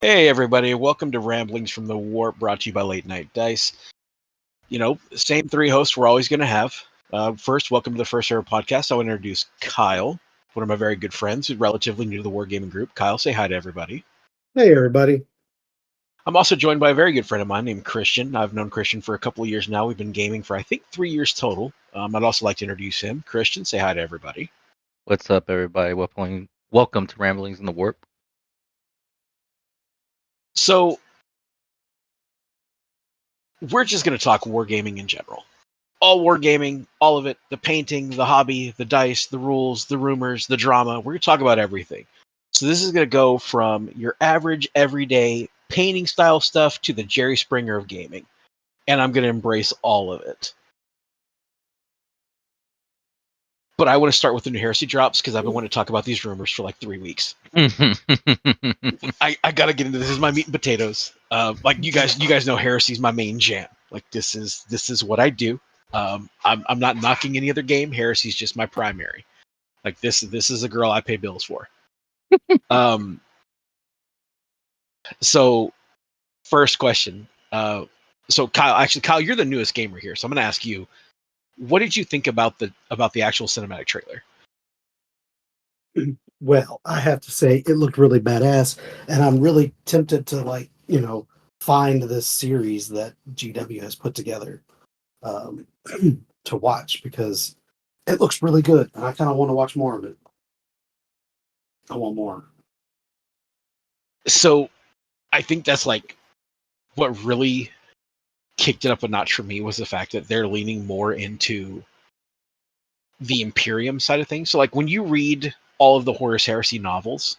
Hey everybody, welcome to Ramblings from the Warp, brought to you by Late Night Dice. Same three hosts we're always going to have. First, welcome to the First Ever Podcast. I want to introduce Kyle, one of my very good friends who's relatively new to the Wargaming group. Kyle, say hi to everybody. Hey everybody. I'm also joined by a very good friend of mine named Christian. I've known Christian for a couple of years now. We've been gaming for, I think, 3 years total. I'd also like to introduce him. Christian, say hi to everybody. What's up, everybody? Welcome to Ramblings in the Warp. So, we're just going to talk wargaming in general. All wargaming, all of it, the painting, the hobby, the dice, the rules, the rumors, the drama. We're going to talk about everything. So this is going to go from your average, everyday painting style stuff to the Jerry Springer of gaming. And I'm going to embrace all of it. But I want to start with the new Heresy drops because I've been wanting to talk about these rumors for like 3 weeks. I got to get into this. This is my meat and potatoes. Like you guys know Heresy's my main jam. Like this is what I do. I'm not knocking any other game. Heresy's just my primary. Like this is a girl I pay bills for. So first question. So Kyle, you're the newest gamer here, so I'm gonna ask you, what did you think about the actual cinematic trailer? Well, I have to say it looked really badass, and I'm really tempted to find this series that GW has put together to watch because it looks really good, and I kind of want to watch more of it. I want more. So, I think that's like what really kicked it up a notch for me was the fact that they're leaning more into the Imperium side of things. So, like when you read all of the Horus Heresy novels,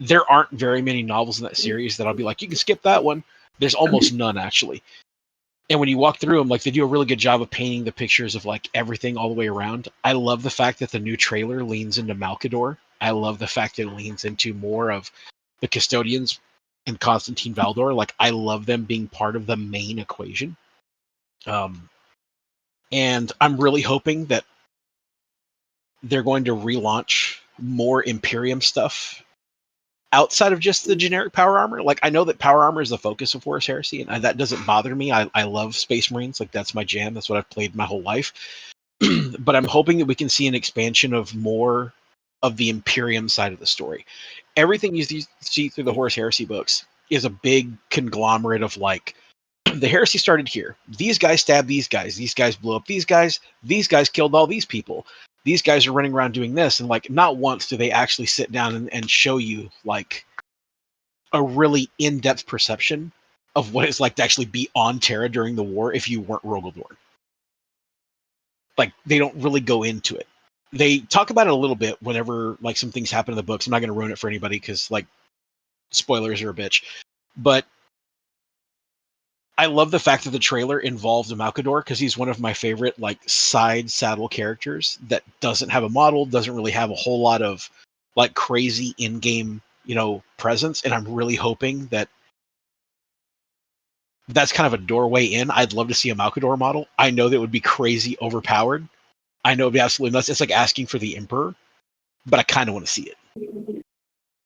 there aren't very many novels in that series that I'll be like, you can skip that one. There's almost none actually. And when you walk through them, like they do a really good job of painting the pictures of like everything all the way around. I love the fact that the new trailer leans into Malkador. I love the fact that it leans into more of the Custodians and Constantine Valdor. Like I love them being part of the main equation. And I'm really hoping that they're going to relaunch more Imperium stuff outside of just the generic power armor. Like I know that power armor is the focus of Horus Heresy, and that doesn't bother me. I love Space Marines. Like that's my jam. That's what I've played my whole life. But I'm hoping that we can see an expansion of more of the Imperium side of the story. Everything you see through the Horus Heresy books is a big conglomerate of like, the heresy started here. These guys stabbed these guys. These guys blew up these guys. These guys killed all these people. These guys are running around doing this. And like, not once do they actually sit down and show you like a really in-depth perception of what it's like to actually be on Terra during the war if you weren't Rogaldorn. Like, they don't really go into it. They talk about it a little bit whenever like some things happen in the books. I'm not going to ruin it for anybody because like spoilers are a bitch. But I love the fact that the trailer involves a Malkador because he's one of my favorite like side saddle characters that doesn't have a model, doesn't really have a whole lot of like crazy in-game, presence. And I'm really hoping that that's kind of a doorway in. I'd love to see a Malkador model. I know that would be crazy overpowered. I know it'd be absolutely nuts. It's like asking for the Emperor, but I kind of want to see it.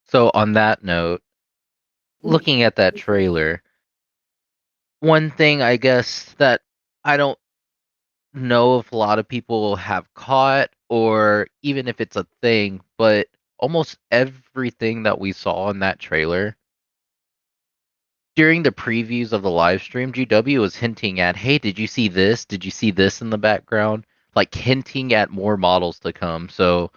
So on that note, looking at that trailer, one thing I guess that I don't know if a lot of people have caught, or even if it's a thing, but almost everything that we saw in that trailer during the previews of the live stream, GW was hinting at, hey, did you see this? Did you see this in the background? Like hinting at more models to come. So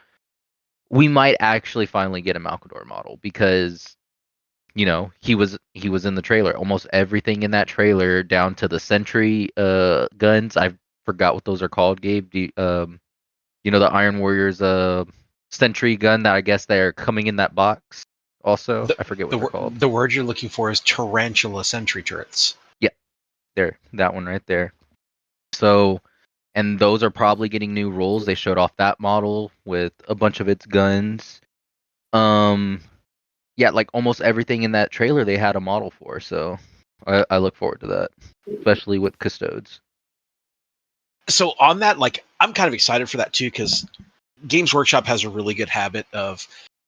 we might actually finally get a Malkador model because he was in the trailer. Almost everything in that trailer, down to the sentry guns. I forgot what those are called, Gabe. The Iron Warriors sentry gun that I guess they're coming in that box. Also, I forget what they're called. The word you're looking for is tarantula sentry turrets. Yeah, there, that one right there. So, and those are probably getting new rules. They showed off that model with a bunch of its guns. Yeah, like almost everything in that trailer they had a model for. So, I look forward to that, especially with Custodes. So on that, like, I'm kind of excited for that too, because Games Workshop has a really good habit of,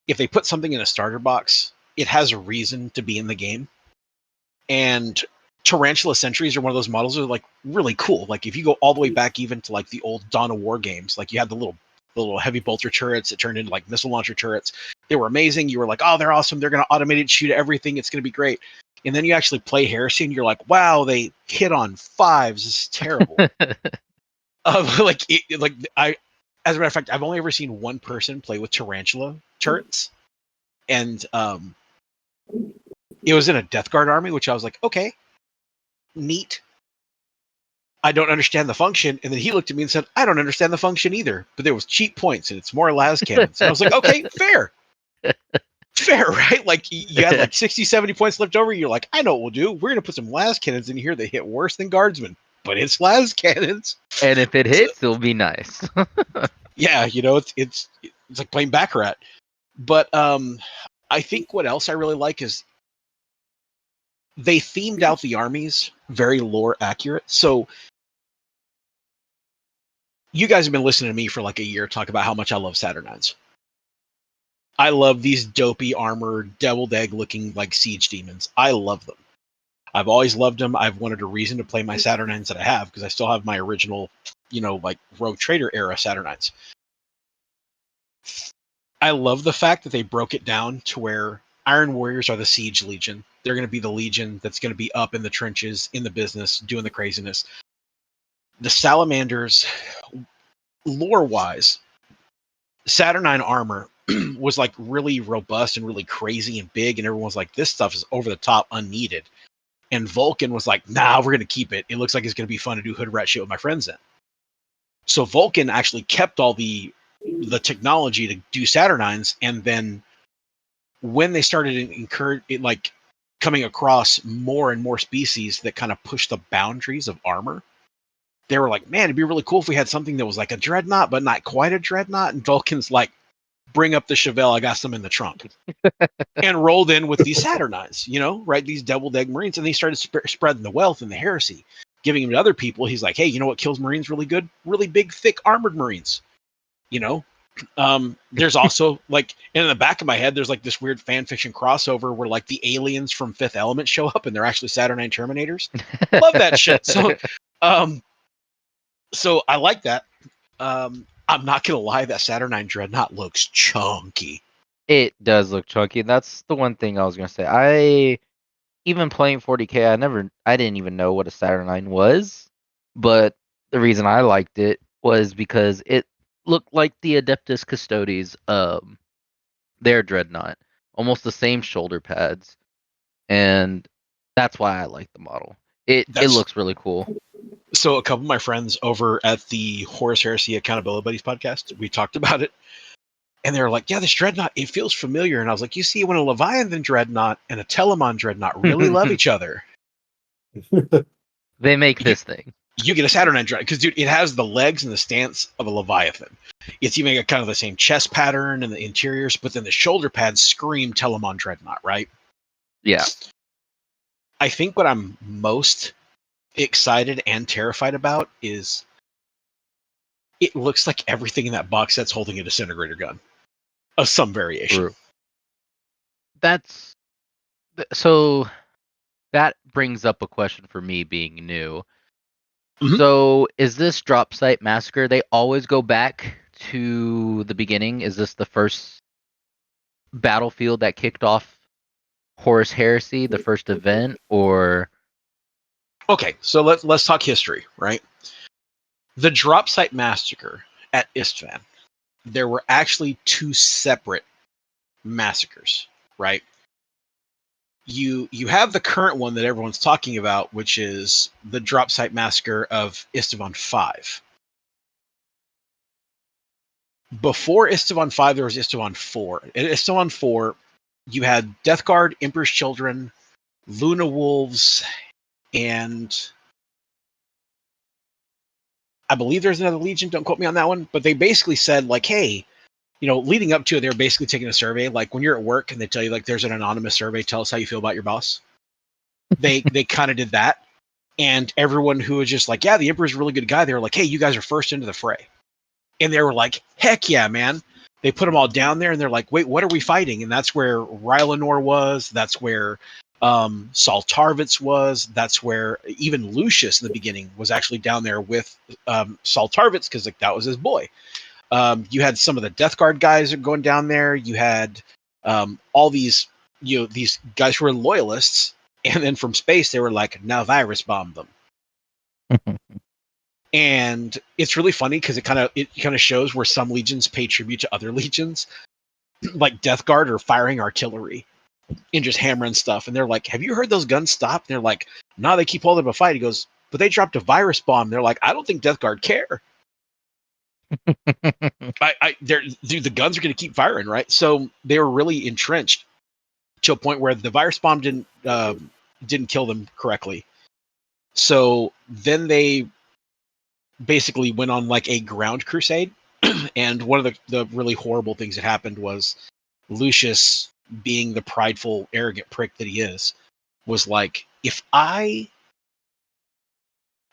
if they put something in a starter box, it has a reason to be in the game. And Tarantula Sentries are one of those models that are like really cool. Like if you go all the way back even to like the old Dawn of War games, like you had the little heavy bolter turrets that turned into like missile launcher turrets. They were amazing. You were like, oh, they're awesome. They're going to automate it, shoot everything. It's going to be great. And then you actually play Heresy and you're like, wow, they hit on fives. This is terrible. As a matter of fact, I've only ever seen one person play with Tarantula turrets. And it was in a Death Guard army, which I was like, okay, neat. I don't understand the function. And then he looked at me and said, I don't understand the function either. But there was cheap points and it's more las cannons. And I was like, okay, fair. Fair, right? Like you had like 60, 70 points left over. You're like, I know what we'll do. We're going to put some las cannons in here that hit worse than guardsmen. But it's las cannons. And if it hits, it'll be nice. Yeah, it's like playing Baccarat. But I think what else I really like is they themed out the armies very lore accurate. So you guys have been listening to me for like a year talk about how much I love Saturnines. I love these dopey armored, deviled egg looking like siege demons. I love them. I've always loved them. I've wanted a reason to play my Saturnines that I have because I still have my original, like Rogue Trader era Saturnines. I love the fact that they broke it down to where Iron Warriors are the Siege Legion. They're going to be the Legion that's going to be up in the trenches, in the business, doing the craziness. The Salamanders, lore-wise, Saturnine armor was like really robust and really crazy and big, and everyone's like, this stuff is over the top, unneeded. And Vulcan was like, nah, we're going to keep it. It looks like it's going to be fun to do hood rat shit with my friends in. So Vulcan actually kept all the technology to do Saturnines, and then when they started coming across more and more species that kind of push the boundaries of armor, they were like, man, it'd be really cool if we had something that was like a dreadnought, but not quite a dreadnought. And Vulcan's like, bring up the Chevelle, I got some in the trunk. And rolled in with these Saturnines, right? These deviled egg Marines. And they started spreading the wealth and the heresy, giving them to other people. He's like, hey, you know what kills Marines really good? Really big, thick, armored Marines. There's also like, in the back of my head, there's like this weird fan fiction crossover where like the aliens from Fifth Element show up and they're actually Saturnine Terminators. Love that shit. So I like that. I'm not gonna lie, that Saturnine Dreadnought looks chunky. It does look chunky. That's the one thing I was gonna say. Even playing 40K, I didn't even know what a Saturnine was, but the reason I liked it was because it looked like the Adeptus Custodes, their Dreadnought, almost the same shoulder pads, and that's why I like the model. It looks really cool. So a couple of my friends over at the Horus Heresy Accountability Buddies podcast, we talked about it. And they were like, yeah, this Dreadnought, it feels familiar. And I was like, you see, when a Leviathan Dreadnought and a Telemon Dreadnought really love each other, they make this thing. You get a Saturnine Dreadnought. Because, dude, it has the legs and the stance of a Leviathan. It's even got kind of the same chest pattern and the interiors, but then the shoulder pads scream Telemon Dreadnought, right? Yeah. I think what I'm most excited and terrified about is it looks like everything in that box set's holding a disintegrator gun of some variation. True. So that brings up a question for me being new. Mm-hmm. So is this Drop Site Massacre, they always go back to the beginning? Is this the first battlefield that kicked off Horus Heresy, the first event, or? Okay, so let's talk history, right? The Drop Site Massacre at Istvan, there were actually two separate massacres, right? You have the current one that everyone's talking about, which is the Drop Site Massacre of Istvan 5. Before Istvan 5, there was Istvan 4. In Istvan 4, you had Death Guard, Emperor's Children, Luna Wolves, and I believe there's another Legion. Don't quote me on that one. But they basically said, like, hey, leading up to it, they were basically taking a survey. Like when you're at work and they tell you, like, there's an anonymous survey, tell us how you feel about your boss. They kind of did that. And everyone who was just like, yeah, the Emperor's a really good guy, they were like, hey, you guys are first into the fray. And they were like, heck yeah, man. They put them all down there, and they're like, "Wait, what are we fighting?" And that's where Rylanor was. That's where Saul Tarvitz was. That's where even Lucius in the beginning was actually down there with Saul Tarvitz, because like that was his boy. You had some of the Death Guard guys going down there. You had all these, these guys who were loyalists, and then from space they were like, now virus bomb them. And it's really funny because it kind of shows where some legions pay tribute to other legions, like Death Guard are firing artillery and just hammering stuff. And they're like, "Have you heard those guns stop?" And they're like, "No, they keep holding up a fight." He goes, "But they dropped a virus bomb." They're like, "I don't think Death Guard care." Dude, the guns are going to keep firing, right? So they were really entrenched to a point where the virus bomb didn't kill them correctly. So then they basically went on like a ground crusade. And one of the really horrible things that happened was Lucius, being the prideful, arrogant prick that he is, was like, if I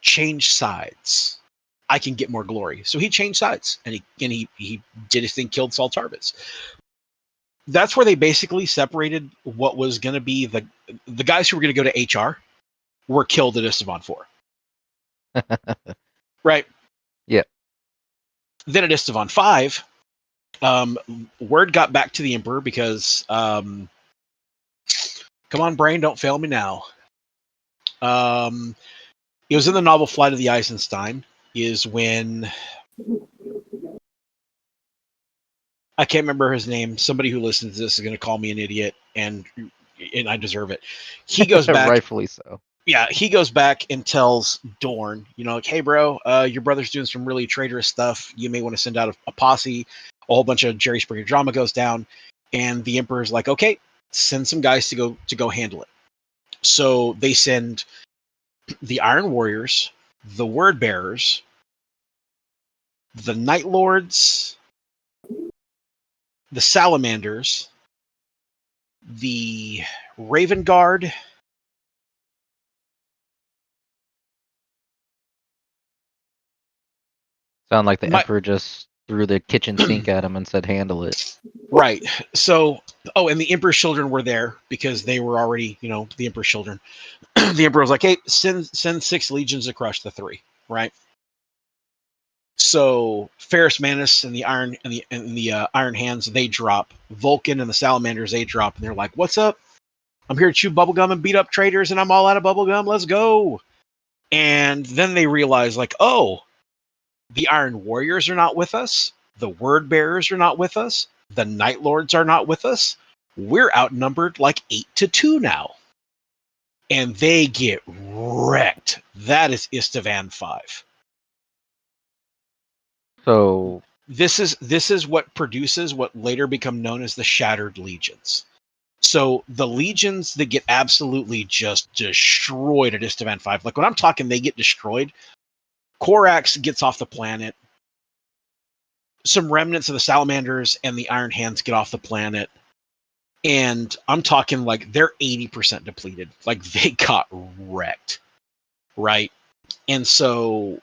change sides, I can get more glory. So he changed sides, and he did his thing, killed Saul Tarvitz. That's where they basically separated what was going to be the guys who were going to go to HR were killed at Estevan 4. Right? Yeah. Then at Estevan 5, word got back to the Emperor because, come on, brain, don't fail me now. It was in the novel Flight of the Eisenstein, is when, I can't remember his name. Somebody who listens to this is going to call me an idiot, and I deserve it. He goes back. Rightfully so. Yeah, he goes back and tells Dorn, like, "Hey, bro, your brother's doing some really traitorous stuff. You may want to send out a posse." A whole bunch of Jerry Springer drama goes down, and the Emperor's like, "Okay, send some guys to go handle it." So they send the Iron Warriors, the Word Bearers, the Night Lords, the Salamanders, the Raven Guard, Sound like the Emperor just threw the kitchen sink at him and said, "Handle it." Right. So, and the Emperor's children were there because they were already, the Emperor's children. The Emperor was like, "Hey, send 6 legions to crush the 3." Right. So Ferrus Manus and the Iron Hands, they drop. Vulcan and the Salamanders, they drop, and they're like, "What's up? I'm here to chew bubblegum and beat up traitors, and I'm all out of bubblegum. Let's go." And then they realize, like, oh, the Iron Warriors are not with us. The Word Bearers are not with us. The Night Lords are not with us. We're outnumbered like 8-2 now. And they get wrecked. That is Istvan 5. So this is what produces what later become known as the Shattered Legions. So the legions that get absolutely just destroyed at Istvan 5, like when I'm talking they get destroyed, Korax gets off the planet. Some remnants of the Salamanders and the Iron Hands get off the planet. And I'm talking like they're 80% depleted. Like they got wrecked. Right? And so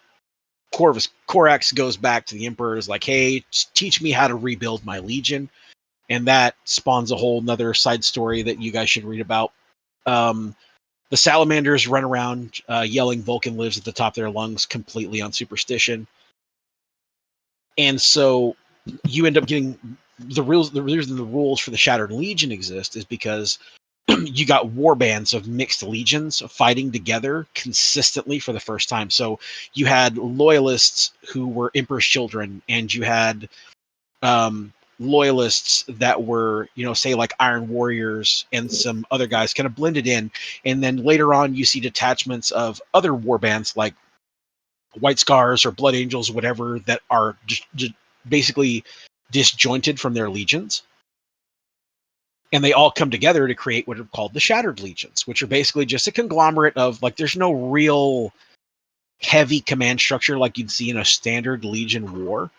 Korax goes back to the Emperor, is like, "Hey, teach me how to rebuild my legion." And that spawns a whole nother side story that you guys should read about. The Salamanders run around yelling Vulcan lives at the top of their lungs, completely on superstition. And so you end up getting the reason the rules for the Shattered Legion exist is because you got war bands of mixed legions fighting together consistently for the first time. So you had loyalists who were Emperor's children, and you had loyalists that were, say like Iron Warriors and some other guys kind of blended in. And then later on, you see detachments of other war bands like White Scars or Blood Angels, whatever, that are just basically disjointed from their legions. And they all come together to create what are called the Shattered Legions, which are basically just a conglomerate of, like, there's no real heavy command structure like you'd see in a standard Legion war.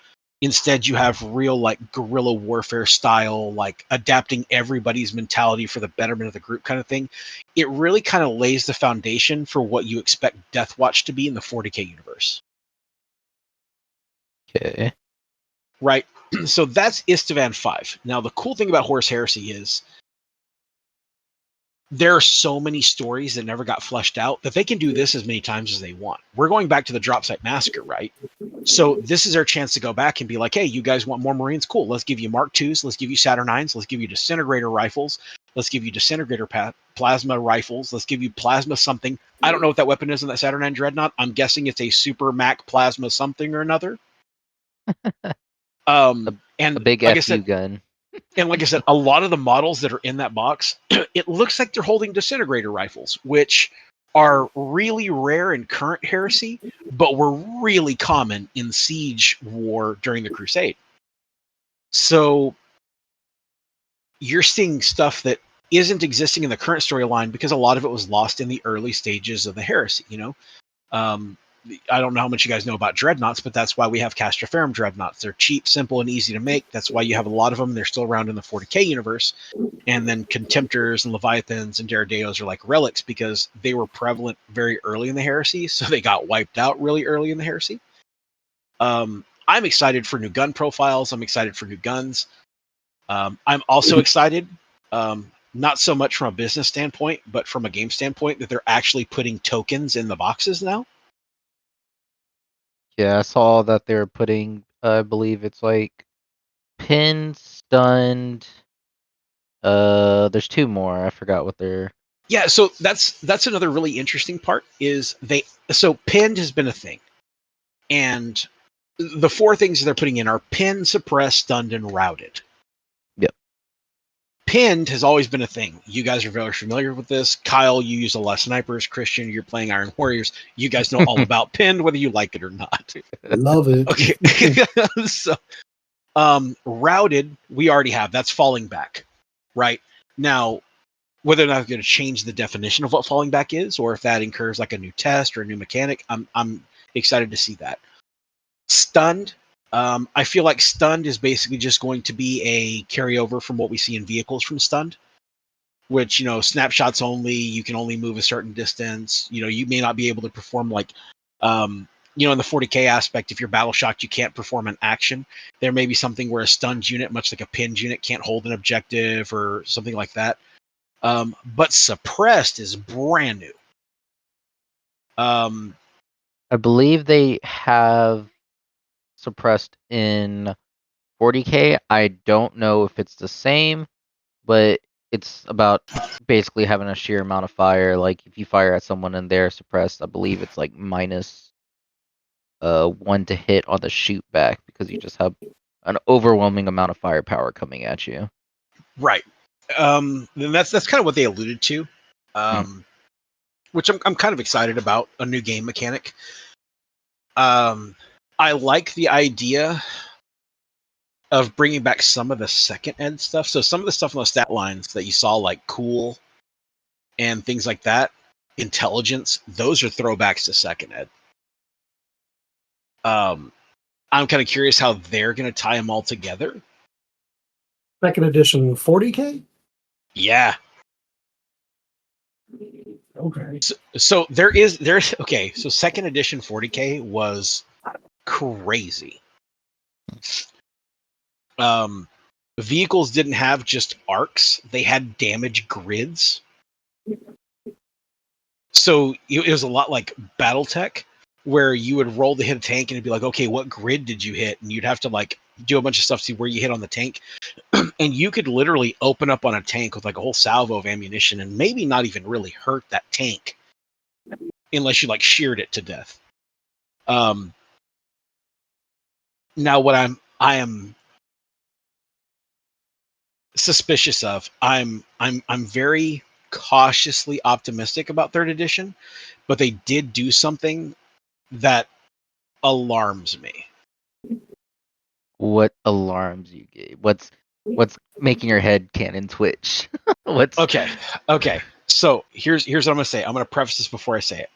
Instead, you have real, like, guerrilla warfare style, like, adapting everybody's mentality for the betterment of the group kind of thing. It really kind of lays the foundation for what you expect Death Watch to be in the 40K universe. Okay. Right? So that's Istvan 5. Now, the cool thing about Horus Heresy is there are so many stories that never got fleshed out that they can do this as many times as they want. We're going back to the Drop Site Massacre, right? So this is our chance to go back and be like, hey, you guys want more Marines? Cool. Let's give you Mark IIs. Let's give you Saturn IX. Let's give you disintegrator rifles. Let's give you disintegrator plasma rifles. Let's give you plasma something. I don't know what that weapon is in that Saturn IX Dreadnought. I'm guessing it's a Super Mac plasma something or another. And a big like FU I said, gun. and like I said, a lot of the models that are in that box, it looks like they're holding disintegrator rifles, which are really rare in current Heresy, but were really common in Siege War during the Crusade. So you're seeing stuff that isn't existing in the current storyline because a lot of it was lost in the early stages of the Heresy, you know? I don't know how much you guys know about dreadnoughts, but that's why we have Castroferum dreadnoughts. They're cheap, simple, and easy to make. That's why you have a lot of them. They're still around in the 40k universe. And then Contemptors and Leviathans and Derrideos are like relics because they were prevalent very early in the Heresy, so they got wiped out really early in the Heresy. I'm excited for new gun profiles. I'm excited for new guns. I'm also excited, not so much from a business standpoint, but from a game standpoint, that they're actually putting tokens in the boxes now. Yeah, I saw that they're putting, I believe it's like pinned, stunned. There's two more. I forgot what they're. Yeah, so that's another really interesting part is so pinned has been a thing. And the four things they're putting in are pinned, suppressed, stunned, and routed. Yep. Pinned has always been a thing. You guys are very familiar with this. Kyle, you use a lot of snipers. Christian, you're playing Iron Warriors. You guys know all about pinned, whether you like it or not. Love it. Okay. So routed, we already have. That's falling back. Right? Now, whether or not they're going to change the definition of what falling back is, or if that incurs like a new test or a new mechanic, I'm excited to see that. Stunned, I feel like stunned is basically just going to be a carryover from what we see in vehicles from stunned, which, you know, snapshots only, you can only move a certain distance. You know, you may not be able to perform like, you know, in the 40k aspect, if you're battle shocked, you can't perform an action. There may be something where a stunned unit, much like a pinned unit, can't hold an objective or something like that. But suppressed is brand new. I believe they have suppressed in 40k. I don't know if it's the same, but it's about basically having a sheer amount of fire. Like if you fire at someone and they're suppressed, I believe it's like minus 1 to hit on the shoot back because you just have an overwhelming amount of firepower coming at you. Right. And that's kind of what they alluded to, which I'm kind of excited about, a new game mechanic. I like the idea of bringing back some of the second ed stuff. So some of the stuff on the stat lines that you saw, like cool and things like that, intelligence, those are throwbacks to second ed. I'm kind of curious how they're going to tie them all together. Second edition 40k? Yeah. Okay. So there's okay. So second edition 40k was crazy. Vehicles didn't have just arcs; they had damage grids. So it was a lot like BattleTech, where you would roll to hit a tank and it'd be like, okay, what grid did you hit? And you'd have to like do a bunch of stuff to see where you hit on the tank. And you could literally open up on a tank with like a whole salvo of ammunition and maybe not even really hurt that tank unless you like sheared it to death. Now what I am suspicious of, I'm very cautiously optimistic about third edition, but they did do something that alarms me. What alarms you gave? What's making your head cannon twitch? What's Okay. So here's what I'm gonna say. I'm gonna preface this before I say it.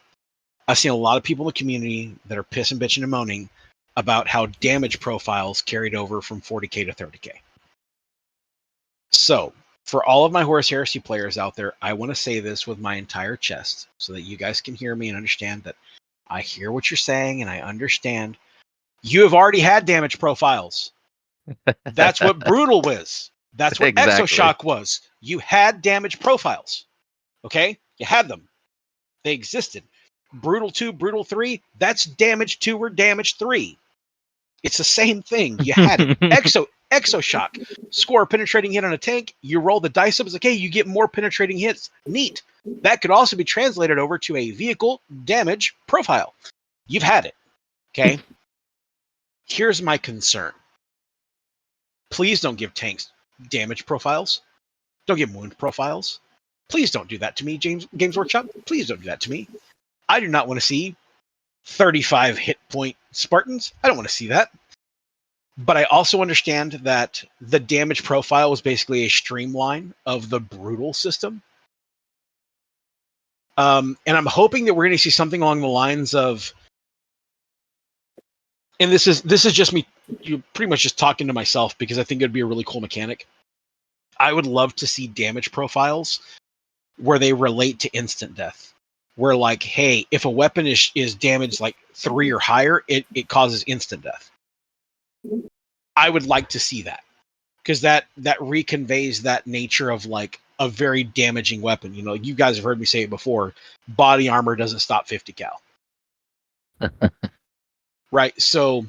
I've seen a lot of people in the community that are pissing, bitching, and moaning about how damage profiles carried over from 40k to 30k. So for all of my Horus Heresy players out there, I want to say this with my entire chest so that you guys can hear me and understand that I hear what you're saying and I understand. You have already had damage profiles. That's what Brutal was. That's what Exactly. Exoshock was. You had damage profiles. Okay? You had them. They existed. Brutal 2, Brutal 3, that's damage 2 or damage 3. It's the same thing. You had it. Exoshock. Score a penetrating hit on a tank. You roll the dice up. It's like, hey, you get more penetrating hits. Neat. That could also be translated over to a vehicle damage profile. You've had it. Okay? Here's my concern. Please don't give tanks damage profiles. Don't give wound profiles. Please don't do that to me, Games Workshop. Please don't do that to me. I do not want to see 35 hit point Spartans. I don't want to see that. But I also understand that the damage profile was basically a streamline of the Brutal system. And I'm hoping that we're going to see something along the lines of, and this is just me, you pretty much just talking to myself, because I think it'd be a really cool mechanic. I would love to see damage profiles where they relate to instant death. Where, like, hey, if a weapon is damaged like 3 or higher, it causes instant death. I would like to see that, because that reconveys that nature of like a very damaging weapon. You know, you guys have heard me say it before. Body armor doesn't stop 50 cal. Right? So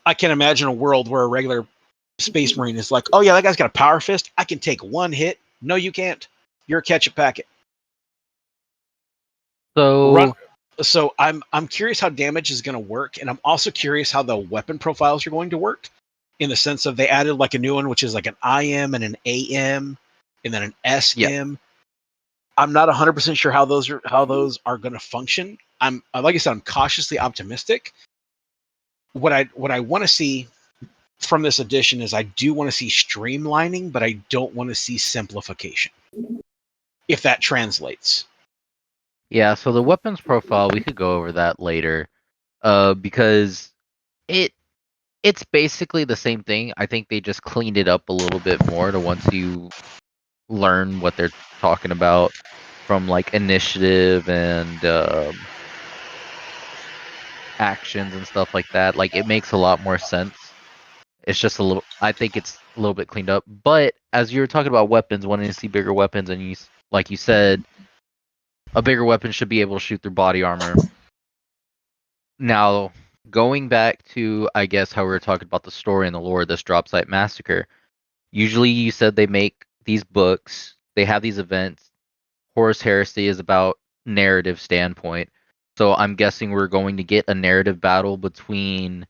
I can imagine a world where a regular Space Marine is like, oh yeah, that guy's got a power fist. I can take one hit. No, you can't. You're a ketchup packet. So I'm curious how damage is going to work, and I'm also curious how the weapon profiles are going to work, in the sense of they added like a new one, which is like an IM and an AM, and then an SM. Yep. I'm not 100% sure how those are going to function. Like I said, I'm cautiously optimistic. What I want to see from this edition is I do want to see streamlining, but I don't want to see simplification, if that translates. Yeah, so the weapons profile, we could go over that later. Because it's basically the same thing. I think they just cleaned it up a little bit more to once you learn what they're talking about from like initiative and actions and stuff like that. Like it makes a lot more sense. It's just I think it's a little bit cleaned up. But as you were talking about weapons, wanting to see bigger weapons, and like you said, a bigger weapon should be able to shoot through body armor. Now, going back to, I guess, how we were talking about the story and the lore of this Drop Site Massacre, usually you said they make these books, they have these events. Horus Heresy is about narrative standpoint. So I'm guessing we're going to get a narrative battle between,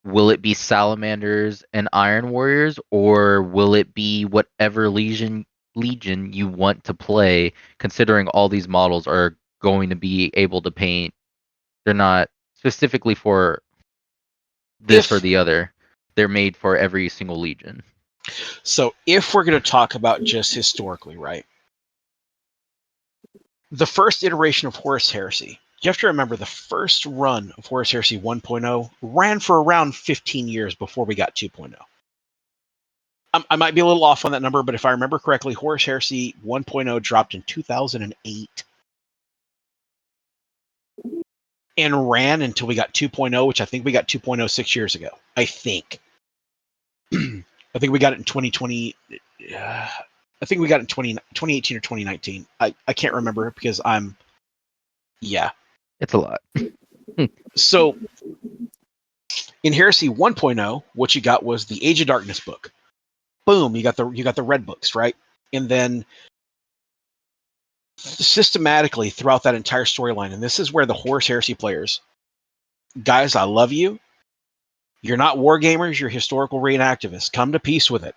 will it be Salamanders and Iron Warriors, or will it be whatever Legion you want to play, considering all these models are going to be able to paint. They're not specifically for this or the other. They're made for every single Legion. So if we're going to talk about just historically, right? The first iteration of Horus Heresy, you have to remember the first run of Horus Heresy 1.0 ran for around 15 years before we got 2.0. I might be a little off on that number, but if I remember correctly, Horus Heresy 1.0 dropped in 2008 and ran until we got 2.0, which I think we got 2.0 6 years ago. I think. I think we got it in 2020. I think we got it in 2018 or 2019. I can't remember because yeah. It's a lot. So in Heresy 1.0, what you got was the Age of Darkness book. Boom, you got the red books, right? And then systematically throughout that entire storyline, and this is where the Horus Heresy players, guys, I love you. You're not war gamers, you're historical reenactivists. Come to peace with it.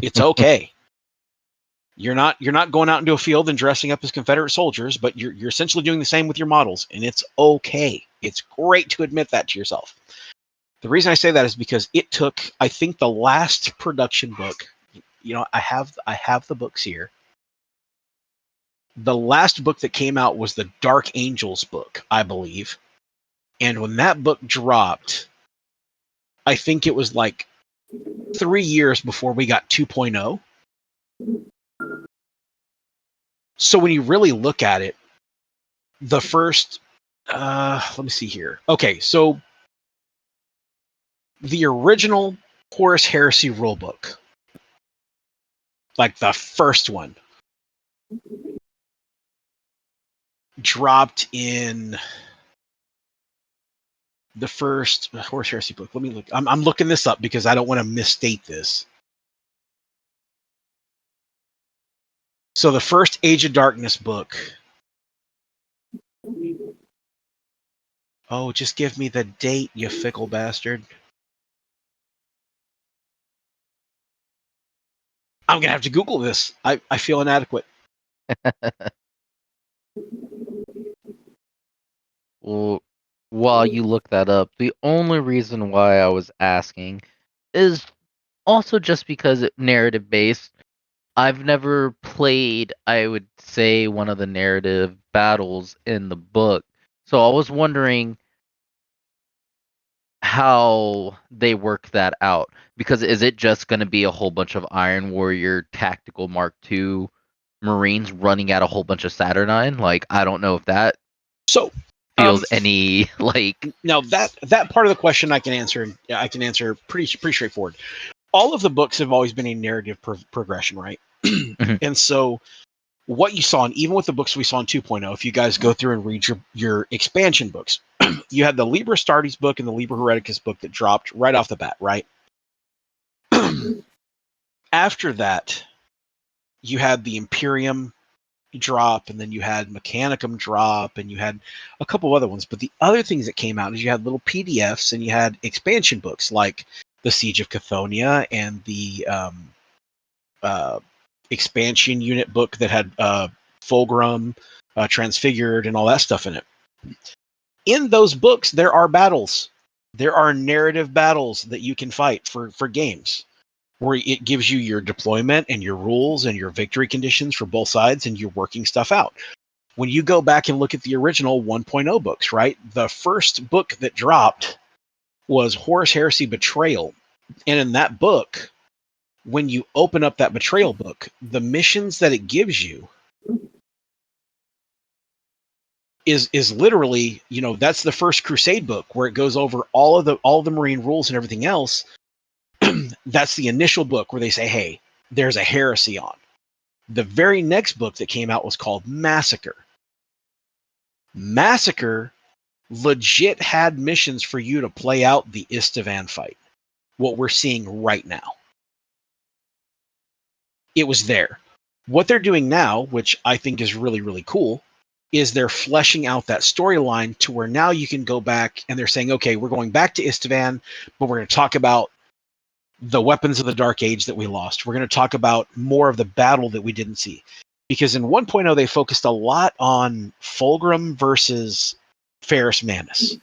It's okay. You're not going out into a field and dressing up as Confederate soldiers, but you're essentially doing the same with your models, and it's okay. It's great to admit that to yourself. The reason I say that is because it took, I think, the last production book. You know, I have the books here. The last book that came out was the Dark Angels book, I believe. And when that book dropped, I think it was like 3 years before we got 2.0. So when you really look at it, the first, let me see here. Okay, so the original Horus Heresy rulebook, like the first one, dropped in the first Horus Heresy book. Let me look. I'm looking this up because I don't want to misstate this. So the first Age of Darkness book. Oh, just give me the date, you fickle bastard. I'm going to have to Google this. I feel inadequate. Well, while you look that up, the only reason why I was asking is also just because it's narrative based. I've never played, I would say, one of the narrative battles in the book. So I was wondering how they work that out. Because is it just going to be a whole bunch of Iron Warrior Tactical Mark II Marines running at a whole bunch of Saturnine? Like, I don't know if that So feels any like. Now that part of the question I can answer. I can answer pretty straightforward. All of the books have always been a narrative progression, right? And so what you saw, and even with the books we saw in 2.0, if you guys go through and read your expansion books, you had the Liber Astartes book and the Liber Hereticus book that dropped right off the bat, right? After that, you had the Imperium drop, and then you had Mechanicum drop, and you had a couple other ones. But the other things that came out is you had little PDFs, and you had expansion books like the Siege of Cathonia and the expansion unit book that had Fulgrim, Transfigured, and all that stuff in it. In those books, there are battles. There are narrative battles that you can fight for games, where it gives you your deployment and your rules and your victory conditions for both sides, and you're working stuff out. When you go back and look at the original 1.0 books, right? The first book that dropped was Horus Heresy Betrayal. And in that book, when you open up that Betrayal book, the missions that it gives you is literally, that's the first Crusade book where it goes over all of the Marine rules and everything else. That's the initial book where they say, hey, there's a heresy on. The very next book that came out was called Massacre. Massacre legit had missions for you to play out the Istvan fight, what we're seeing right now. It was there. What they're doing now, which I think is really, really cool, is they're fleshing out that storyline to where now you can go back and they're saying, okay, we're going back to Istvan, but we're going to talk about the weapons of the Dark Age that we lost. We're going to talk about more of the battle that we didn't see. Because in 1.0, they focused a lot on Fulgrim versus Ferrus Manus.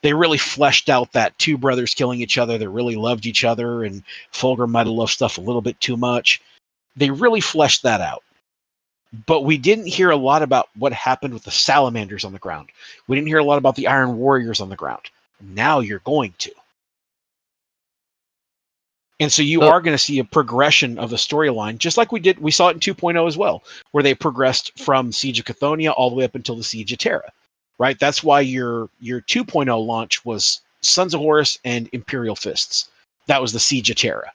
They really fleshed out that two brothers killing each other that really loved each other, and Fulgrim might have loved stuff a little bit too much. They really fleshed that out. But we didn't hear a lot about what happened with the Salamanders on the ground. We didn't hear a lot about the Iron Warriors on the ground. Now you're going to. And so you are going to see a progression of the storyline, just like we saw it in 2.0 as well, where they progressed from Siege of Cathonia all the way up until the Siege of Terra, right? That's why your 2.0 launch was Sons of Horus and Imperial Fists. That was the Siege of Terra.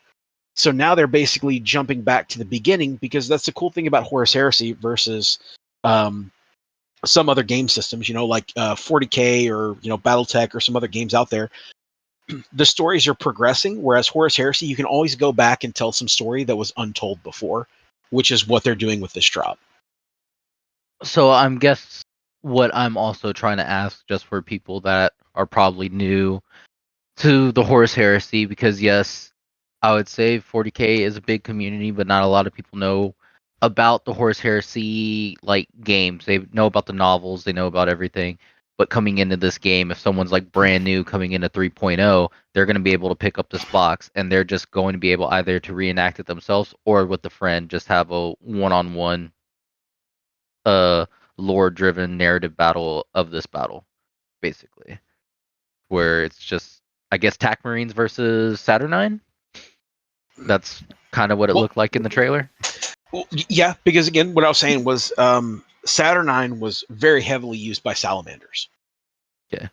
So now they're basically jumping back to the beginning, because that's the cool thing about Horus Heresy versus some other game systems, like 40K or BattleTech or some other games out there. The stories are progressing, whereas Horus Heresy, you can always go back and tell some story that was untold before, which is what they're doing with this drop. So I'm guess what I'm also trying to ask, just for people that are probably new to the Horus Heresy, because yes, I would say 40K is a big community, but not a lot of people know about the Horus Heresy games. They know about the novels, they know about everything. But coming into this game, if someone's brand new coming into 3.0, they're going to be able to pick up this box, and they're just going to be able either to reenact it themselves or with a friend, just have a one-on-one lore-driven narrative battle of this battle, basically. Where it's just, I guess, TAC Marines versus Saturnine? That's kind of what it looked like in the trailer. Well, yeah, because again, what I was saying was Saturnine was very heavily used by Salamanders. Yeah.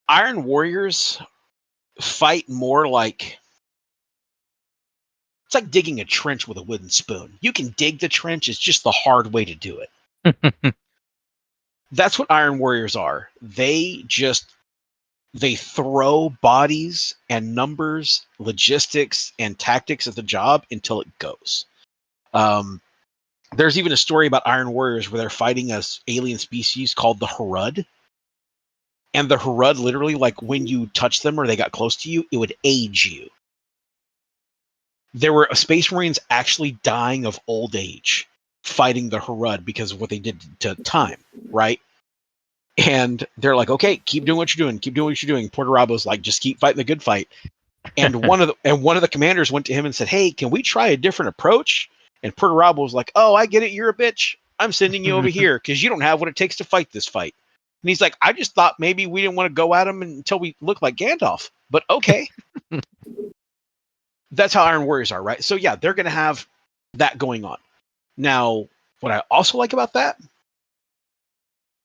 Iron Warriors fight more like it's like digging a trench with a wooden spoon. You can dig the trench, it's just the hard way to do it. That's what Iron Warriors are. They throw bodies and numbers, logistics and tactics at the job until it goes. There's even a story about Iron Warriors where they're fighting a alien species called the Harud. And the Harud literally, like when you touch them or they got close to you, it would age you. There were Space Marines actually dying of old age fighting the Harud because of what they did to time, right? And they're like, okay, keep doing what you're doing. Keep doing what you're doing. Portarabo's like, just keep fighting the good fight. And one of the commanders went to him and said, hey, can we try a different approach? And Portarabo was like, oh, I get it. You're a bitch. I'm sending you over here because you don't have what it takes to fight this fight. And he's like, I just thought maybe we didn't want to go at him until we look like Gandalf. But okay. That's how Iron Warriors are, right? So yeah, they're going to have that going on. Now, what I also like about that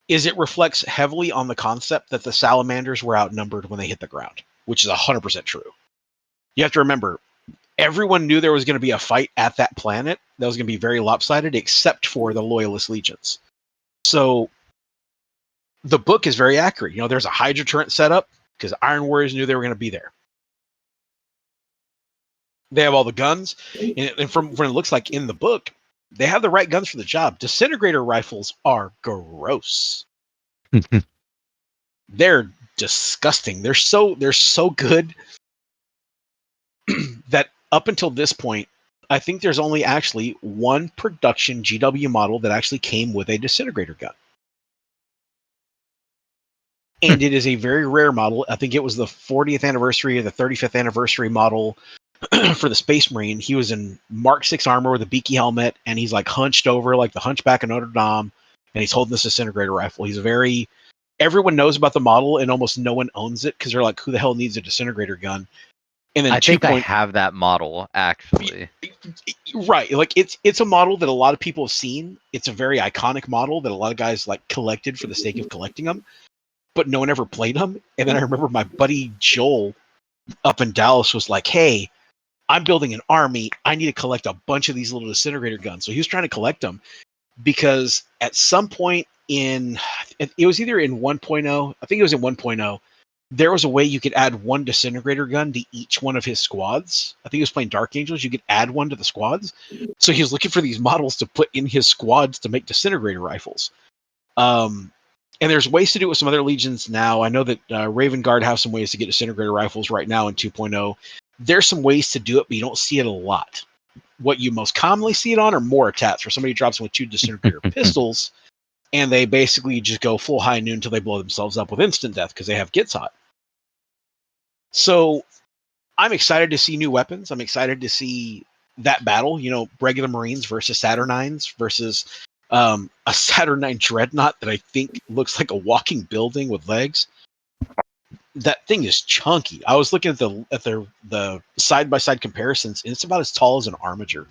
is it reflects heavily on the concept that the salamanders were outnumbered when they hit the ground, which is 100% true. You have to remember, everyone knew there was going to be a fight at that planet that was going to be very lopsided, except for the Loyalist legions. So the book is very accurate. You know, there's a Hydra turret set up because Iron Warriors knew they were going to be there. They have all the guns, and from what it looks like in the book, they have the right guns for the job. Disintegrator rifles are gross. They're disgusting. They're so good that up until this point, I think there's only actually one production GW model that actually came with a disintegrator gun. And it is a very rare model. I think it was the 40th anniversary or the 35th anniversary model for the Space Marine. He was in Mark 6 armor with a beaky helmet, and he's like hunched over like the Hunchback of Notre Dame, and he's holding this disintegrator rifle. Everyone knows about the model, and almost no one owns it because they're like, who the hell needs a disintegrator gun? And then I think I have that model, actually. Right. Like it's a model that a lot of people have seen. It's a very iconic model that a lot of guys like collected for the sake of collecting them, but no one ever played them. And then I remember my buddy Joel up in Dallas was like, hey, I'm building an army. I need to collect a bunch of these little disintegrator guns. So he was trying to collect them because at some point it was either in 1.0, I think it was in 1.0, there was a way you could add one disintegrator gun to each one of his squads. I think he was playing Dark Angels. You could add one to the squads. So he was looking for these models to put in his squads to make disintegrator rifles. And there's ways to do it with some other legions now. I know that Raven Guard have some ways to get disintegrator rifles right now in 2.0. There's some ways to do it, but you don't see it a lot. What you most commonly see it on are more attacks, where somebody drops in with 2 disintegrator pistols, and they basically just go full high noon until they blow themselves up with instant death because they have Gets Hot. So I'm excited to see new weapons. I'm excited to see that battle, you know, regular Marines versus Saturnines versus a Saturnine Dreadnought that I think looks like a walking building with legs. That thing is chunky. I was looking at the side-by-side comparisons, and it's about as tall as an Armiger.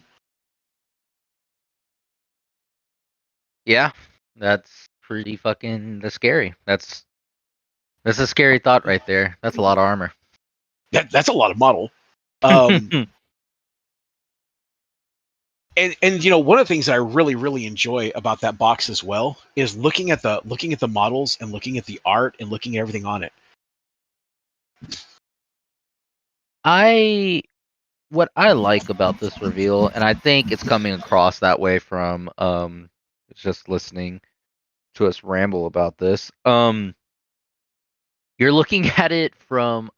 Yeah, that's pretty fucking scary. That's a scary thought right there. That's a lot of armor. That's a lot of model. And you know, one of the things that I really, really enjoy about that box as well is looking at the models and looking at the art and looking at everything on it. What I like about this reveal, and I think it's coming across that way from just listening to us ramble about this. You're looking at it from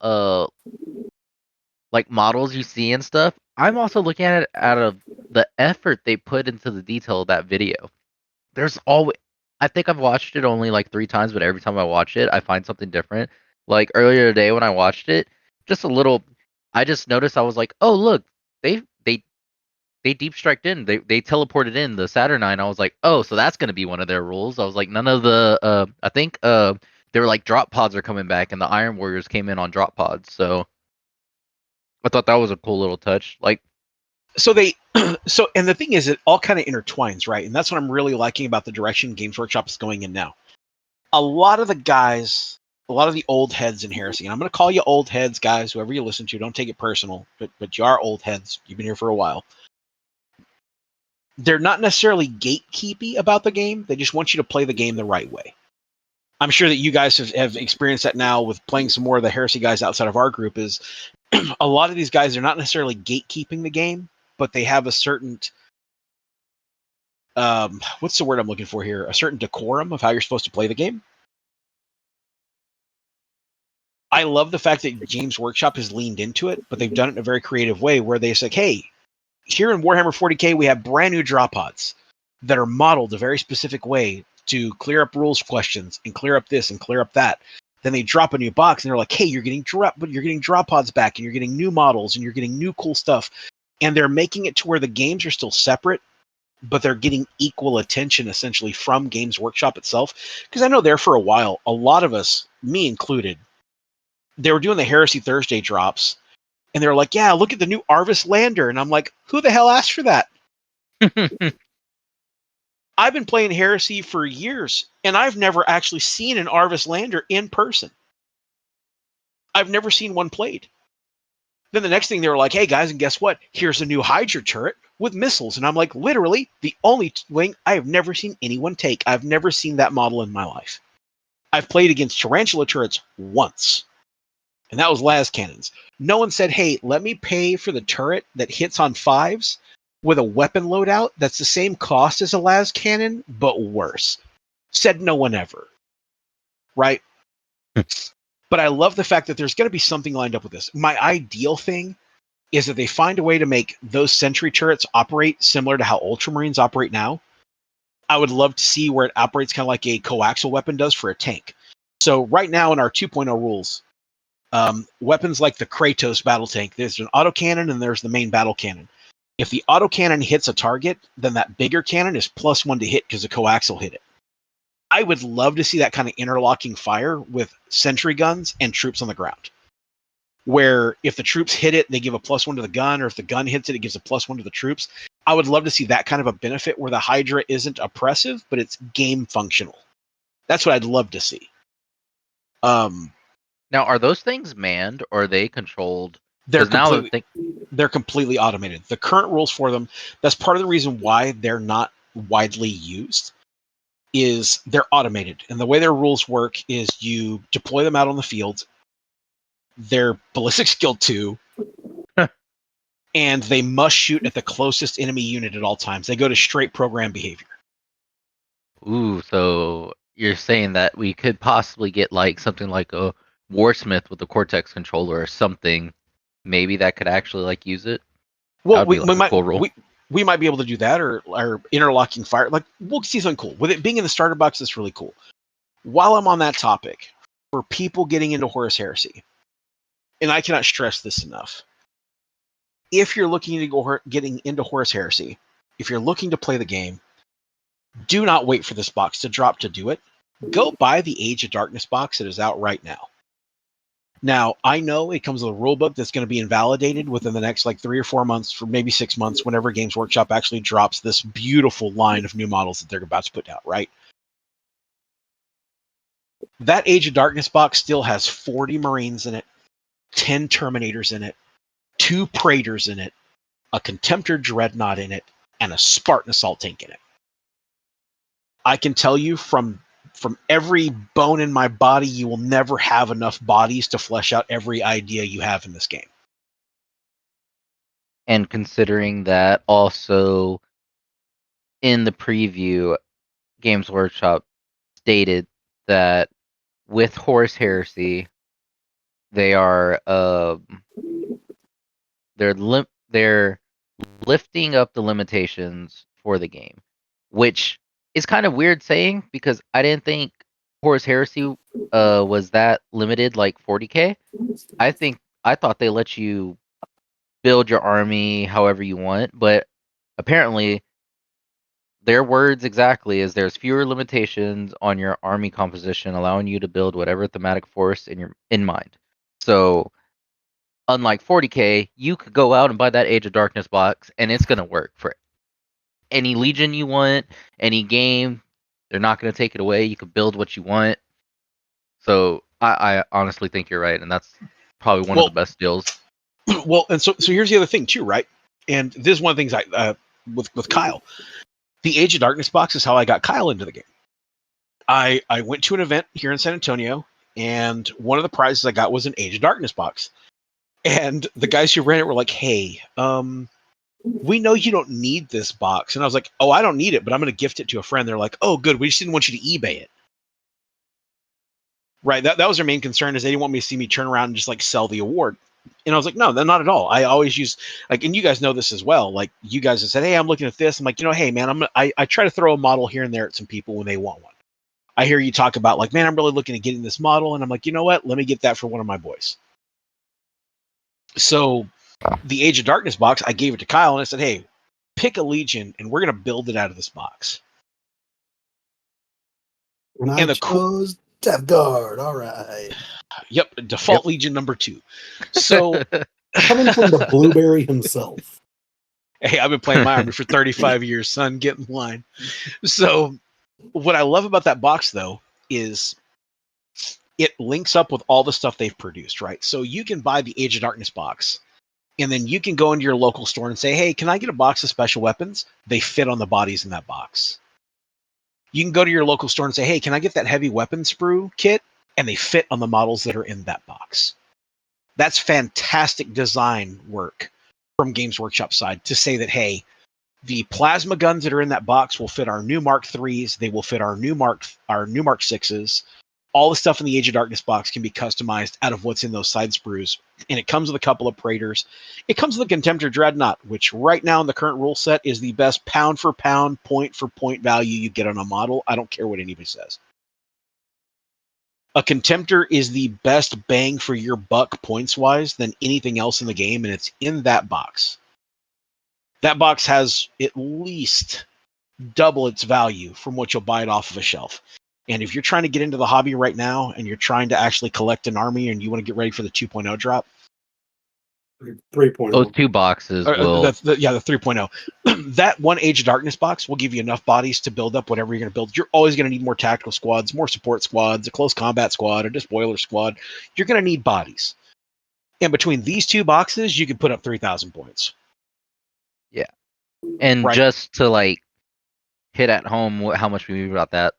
like models you see and stuff. I'm also looking at it out of the effort they put into the detail of that video. There's always, I think I've watched it only like 3 times, but every time I watch it, I find something different. Like earlier today when I watched it, just a little, I just noticed, I was like, oh look, they deep striked in. They teleported in the Saturnine. I was like, oh, so that's gonna be one of their rules. I was like, none of the I think they were like drop pods are coming back, and the Iron Warriors came in on drop pods. So I thought that was a cool little touch. Like, so and the thing is, it all kind of intertwines, right? And that's what I'm really liking about the direction Games Workshop is going in now. A lot of the guys a lot of the old heads in Heresy, and I'm going to call you old heads, guys, whoever you listen to, don't take it personal, but you are old heads. You've been here for a while. They're not necessarily gatekeepy about the game. They just want you to play the game the right way. I'm sure that you guys have experienced that now with playing some more of the Heresy guys outside of our group. Is a lot of these guys are not necessarily gatekeeping the game, but they have a certain what's the word I'm looking for here? A certain decorum of how you're supposed to play the game. I love the fact that Games Workshop has leaned into it, but they've done it in a very creative way where they say, hey, here in Warhammer 40K, we have brand new drop pods that are modeled a very specific way to clear up rules questions and clear up this and clear up that. Then they drop a new box and they're like, hey, you're getting drop pods back and you're getting new models and you're getting new cool stuff. And they're making it to where the games are still separate, but they're getting equal attention essentially from Games Workshop itself. Because I know there for a while, a lot of us, me included, they were doing the Heresy Thursday drops, and they were like, yeah, look at the new Arvis Lander. And I'm like, who the hell asked for that? I've been playing Heresy for years, and I've never actually seen an Arvis Lander in person. I've never seen one played. Then the next thing they were like, hey, guys, and guess what? Here's a new Hydra turret with missiles. And I'm like, literally, the only wing I have never seen anyone take. I've never seen that model in my life. I've played against Tarantula turrets once. And that was las cannons. No one said, hey, let me pay for the turret that hits on 5s with a weapon loadout that's the same cost as a las cannon, but worse. Said no one ever. Right? But I love the fact that there's going to be something lined up with this. My ideal thing is that they find a way to make those sentry turrets operate similar to how Ultramarines operate now. I would love to see where it operates kind of like a coaxial weapon does for a tank. So right now in our 2.0 rules, weapons like the Kratos battle tank, there's an autocannon and there's the main battle cannon. If the autocannon hits a target, then that bigger cannon is +1 to hit because the coaxial hit it. I would love to see that kind of interlocking fire with sentry guns and troops on the ground. Where if the troops hit it, they give a +1 to the gun, or if the gun hits it, it gives a +1 to the troops. I would love to see that kind of a benefit where the Hydra isn't oppressive, but it's game functional. That's what I'd love to see. Now, are those things manned or are they controlled? They're 'Cause now completely, they're completely automated. The current rules for them, that's part of the reason why they're not widely used, is they're automated. And the way their rules work is you deploy them out on the field. They're ballistic skill 2, and they must shoot at the closest enemy unit at all times. They go to straight program behavior. Ooh, so you're saying that we could possibly get like something like a Warsmith with a Cortex controller or something, maybe that could actually like use it. Well, That would be like a cool rule. we might be able to do that, or interlocking fire. Like, we'll see something cool with it being in the starter box. That's really cool. While I'm on that topic, for people getting into Horus Heresy, and I cannot stress this enough, if you're looking to go getting into Horus Heresy, if you're looking to play the game, do not wait for this box to drop to do it. Go buy the Age of Darkness box that is out right now. Now, I know it comes with a rule book that's going to be invalidated within the next like 3 or 4 months, for maybe 6 months, whenever Games Workshop actually drops this beautiful line of new models that they're about to put out, right? That Age of Darkness box still has 40 Marines in it, 10 Terminators in it, 2 Praetors in it, a Contemptor Dreadnought in it, and a Spartan Assault Tank in it. I can tell you from every bone in my body, you will never have enough bodies to flesh out every idea you have in this game. And considering that also in the preview, Games Workshop stated that with Horus Heresy, they are they're lifting up the limitations for the game, which is kind of weird saying because I didn't think Horus Heresy was that limited like 40K. I thought they let you build your army however you want, but apparently their words exactly is there's fewer limitations on your army composition, allowing you to build whatever thematic force in mind. So unlike 40K, you could go out and buy that Age of Darkness box and it's gonna work for any legion you want, any game. They're not gonna take it away. You can build what you want. So I honestly think you're right, and that's probably one of the best deals. Well, and so here's the other thing too, right? And this is one of the things I with Kyle. The Age of Darkness box is how I got Kyle into the game. I went to an event here in San Antonio, and one of the prizes I got was an Age of Darkness box. And the guys who ran it were like, "Hey, we know you don't need this box." And I was like, "Oh, I don't need it, but I'm going to gift it to a friend." They're like, "Oh, good. We just didn't want you to eBay it." Right. That was their main concern, is they didn't want me to see me turn around and just like sell the award. And I was like, no, not at all. I always use, like, and you guys know this as well. Like, you guys have said, "Hey, I'm looking at this." I'm like, hey man, I try to throw a model here and there at some people when they want one. I hear you talk about like, "Man, I'm really looking at getting this model." And I'm like, you know what? Let me get that for one of my boys. So the Age of Darkness box, I gave it to Kyle and I said, "Hey, pick a Legion and we're going to build it out of this box." And I chose Death Guard. All right. Yep. Default Legion number 2. So coming from the Blueberry himself. Hey, I've been playing my army for 35 years, son. Get in line. So what I love about that box, though, is it links up with all the stuff they've produced, right? So you can buy the Age of Darkness box, and then you can go into your local store and say, "Hey, can I get a box of special weapons?" They fit on the bodies in that box. You can go to your local store and say, "Hey, can I get that heavy weapon sprue kit?" And they fit on the models that are in that box. That's fantastic design work from Games Workshop side to say that, hey, the plasma guns that are in that box will fit our new Mark IIIs. They will fit our new Mark VIs. All the stuff in the Age of Darkness box can be customized out of what's in those side sprues. And it comes with a couple of Praetors. It comes with a Contemptor Dreadnought, which right now in the current rule set is the best pound for pound, point for point value you get on a model. I don't care what anybody says. A Contemptor is the best bang for your buck points-wise than anything else in the game, and it's in that box. That box has at least double its value from what you'll buy it off of a shelf. And if you're trying to get into the hobby right now and you're trying to actually collect an army and you want to get ready for the 2.0 drop, 3.0. Those 2 boxes will. the 3.0. That one Age of Darkness box will give you enough bodies to build up whatever you're going to build. You're always going to need more tactical squads, more support squads, a close combat squad, a despoiler squad. You're going to need bodies. And between these 2 boxes, you can put up 3,000 points. Yeah. And right. Just to like hit at home how much we move about that,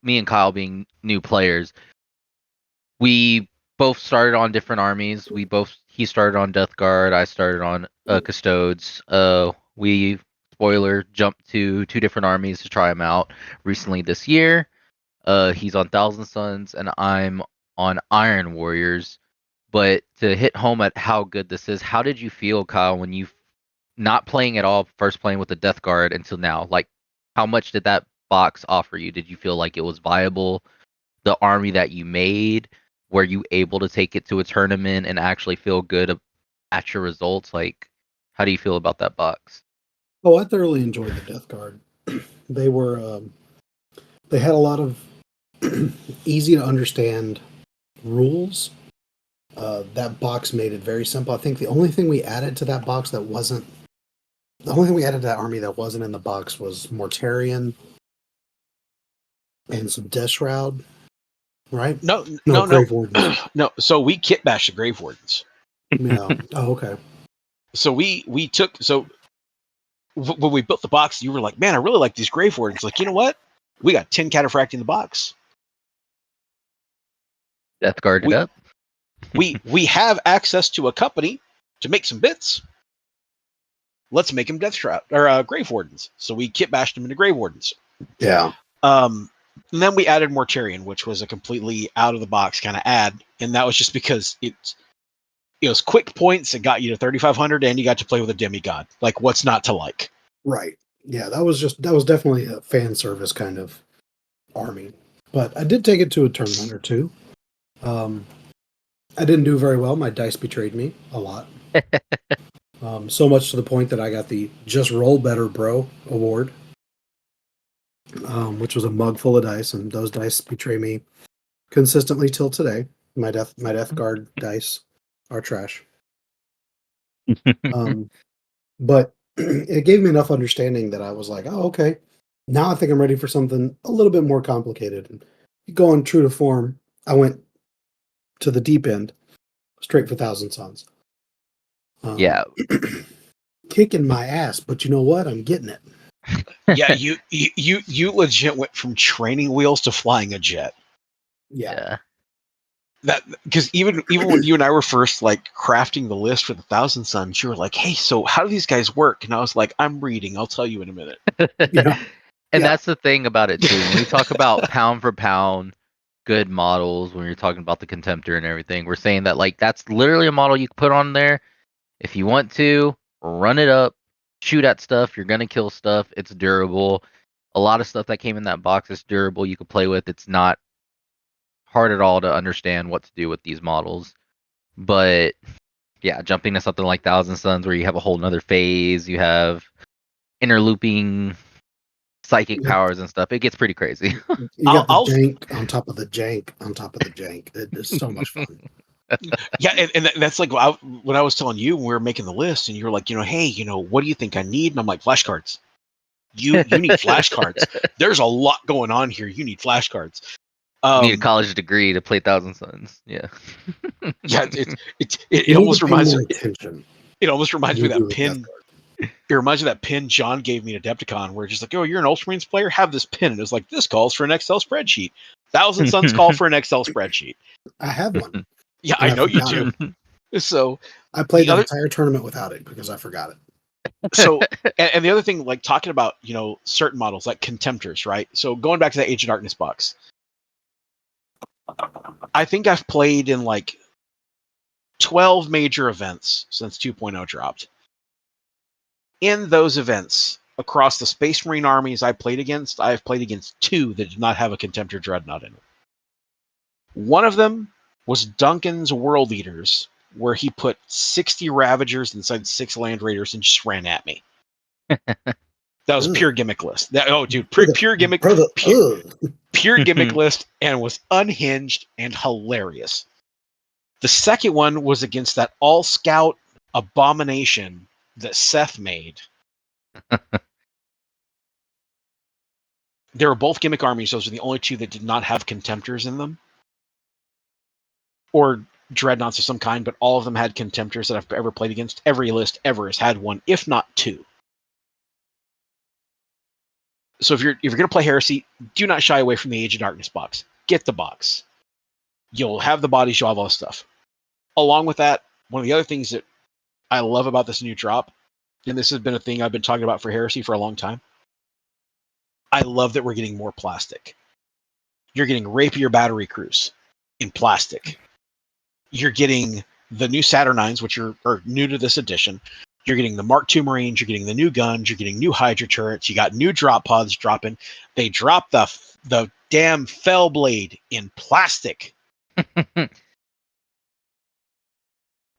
me and Kyle being new players, we both started on different armies. He started on Death Guard, I started on Custodes. We jumped to 2 different armies to try them out recently this year. He's on Thousand Sons and I'm on Iron Warriors. But to hit home at how good this is, how did you feel, Kyle, when you not playing at all, first playing with the Death Guard until now? Like, how much did that box offer you? Did you feel like it was viable? The army that you made, were you able to take it to a tournament and actually feel good at your results? Like, how do you feel about that box? Oh, I thoroughly enjoyed the Death Guard. They were, they had a lot of easy to understand rules. That box made it very simple. I think the only thing we added to that box that wasn't, the only thing we added to that army that wasn't in the box was Mortarion and some Death Shroud. Right? No. Grave Wardens. No. So we kit bashed the Grave Wardens. Yeah. Oh, okay. So we took, so when we built the box, you were like, "Man, I really like these Grave Wardens." Like, you know what? We got 10 Cataphracting in the box. Death Guard it up. we have access to a company to make some bits. Let's make them Death Shroud or Grave Wardens. So we kit bashed them into Grave Wardens. Yeah. And then we added Mortarion, which was a completely out of the box kind of add, and that was just because it was quick points. It got you to 3,500, and you got to play with a demigod. Like, what's not to like? Right. Yeah, that was definitely a fan service kind of army. But I did take it to a tournament or 2. I didn't do very well. My dice betrayed me a lot. So much to the point that I got the Just Roll Better Bro award, which was a mug full of dice, and those dice betray me consistently till today. My Death Guard dice are trash. But it gave me enough understanding that I was like, oh, okay. Now I think I'm ready for something a little bit more complicated. And going true to form, I went to the deep end, straight for Thousand Suns. Yeah. Kicking my ass, but you know what? I'm getting it. Yeah, you legit went from training wheels to flying a jet. Yeah. That because even when you and I were first like crafting the list for the Thousand Suns, you were like, "Hey, so how do these guys work?" And I was like, "I'm reading. I'll tell you in a minute." Yeah. And Yeah. that's the thing about it too. When we talk about pound for pound good models, when you're talking about the Contemptor and everything, we're saying that like that's literally a model you can put on there if you want to, run it up, shoot at stuff, you're gonna kill stuff, it's durable. A lot of stuff that came in that box is durable, you can play with. It's not hard at all to understand what to do with these models. But yeah, jumping to something like Thousand Suns where you have a whole nother phase, you have interlooping psychic powers and stuff, it gets pretty crazy. You got the I'll jank on top of the jank on top of the jank. It is so much fun. yeah, and that's like when I was telling you when we were making the list, and you were like, hey, what do you think I need? And I'm like, flashcards. You need flashcards. There's a lot going on here. You need flashcards. You need a college degree to play Thousand Suns. Yeah. Yeah, it You need almost to pay reminds more me. attention. It almost reminds me of You do that with pin. Death Guard. It reminds me of that pin John gave me at Adepticon, where it's just like, oh, you're an Ultramarines player, have this pin. And it's like, this calls for an Excel spreadsheet. Thousand Suns call for an Excel spreadsheet. I have one. Yeah, And I know you forgot do. So I played the the other, entire tournament without it because I forgot it. so and the other thing, like talking about certain models like Contemptors, right? So going back to that Age of Darkness box, I think I've played in like 12 major events since 2.0 dropped. In those events, across the Space Marine armies I played against, I've played against 2 that did not have a Contemptor Dreadnought in it. One of them was Duncan's World Eaters, where he put 60 Ravagers inside 6 Land Raiders and just ran at me. That was pure gimmick list. Pure gimmick, pure gimmick list, and was unhinged and hilarious. The second one was against that all scout abomination that Seth made. They were both gimmick armies. Those were the only 2 that did not have Contemptors in them, or dreadnoughts of some kind. But all of them had Contemptors that I've ever played against. Every list ever has had one, if not 2. So if you're going to play Heresy, do not shy away from the Age of Darkness box. Get the box. You'll have the bodies. You'll have all this stuff. Along with that, one of the other things that I love about this new drop, and this has been a thing I've been talking about for Heresy for a long time, I love that we're getting more plastic. You're getting Rapier battery crews in plastic. You're getting the new Saturnines, which are new to this edition. You're getting the Mark II Marines. You're getting the new guns. You're getting new Hydra turrets. You got new drop pods dropping. They dropped the damn Fell Blade in plastic.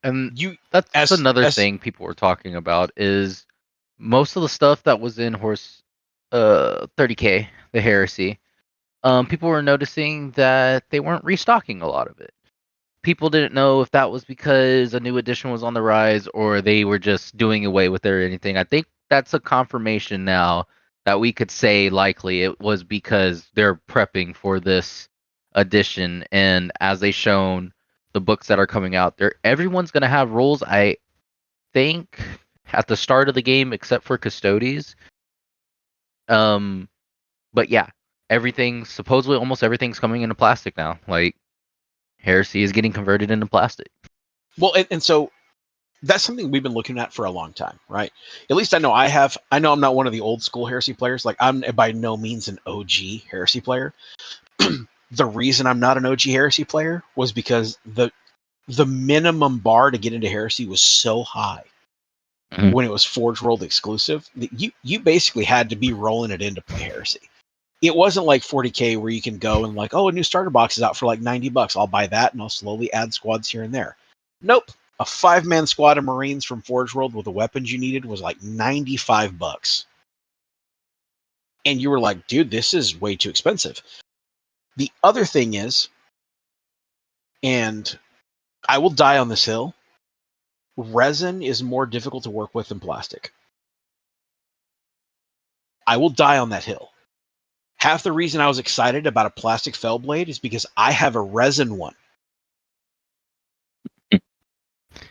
And that's another thing people were talking about is most of the stuff that was in Horus 30K, the Heresy, people were noticing that they weren't restocking a lot of it. People didn't know if that was because a new edition was on the rise or they were just doing away with it or anything. I think that's a confirmation now that we could say likely it was because they're prepping for this edition, and as they shown the books that are coming out there, everyone's going to have roles, I think, at the start of the game except for Custodes. But yeah, supposedly almost everything's coming into plastic now. Like Heresy is getting converted into plastic. Well, and so that's something we've been looking at for a long time, right? At least I know I have. I know I'm not one of the old school Heresy players. Like I'm by no means an OG Heresy player. The reason I'm not an OG Heresy player was because the minimum bar to get into Heresy was so high when it was Forge World exclusive that you basically had to be rolling it in to play Heresy. It wasn't like 40K where you can go and like, oh, a new starter box is out for like $90. I'll buy that and I'll slowly add squads here and there. Nope. A 5-man squad of Marines from Forge World with the weapons you needed was like $95. And you were like, dude, this is way too expensive. The other thing is, and I will die on this hill, resin is more difficult to work with than plastic. I will die on that hill. Half the reason I was excited about a plastic fell blade is because I have a resin one.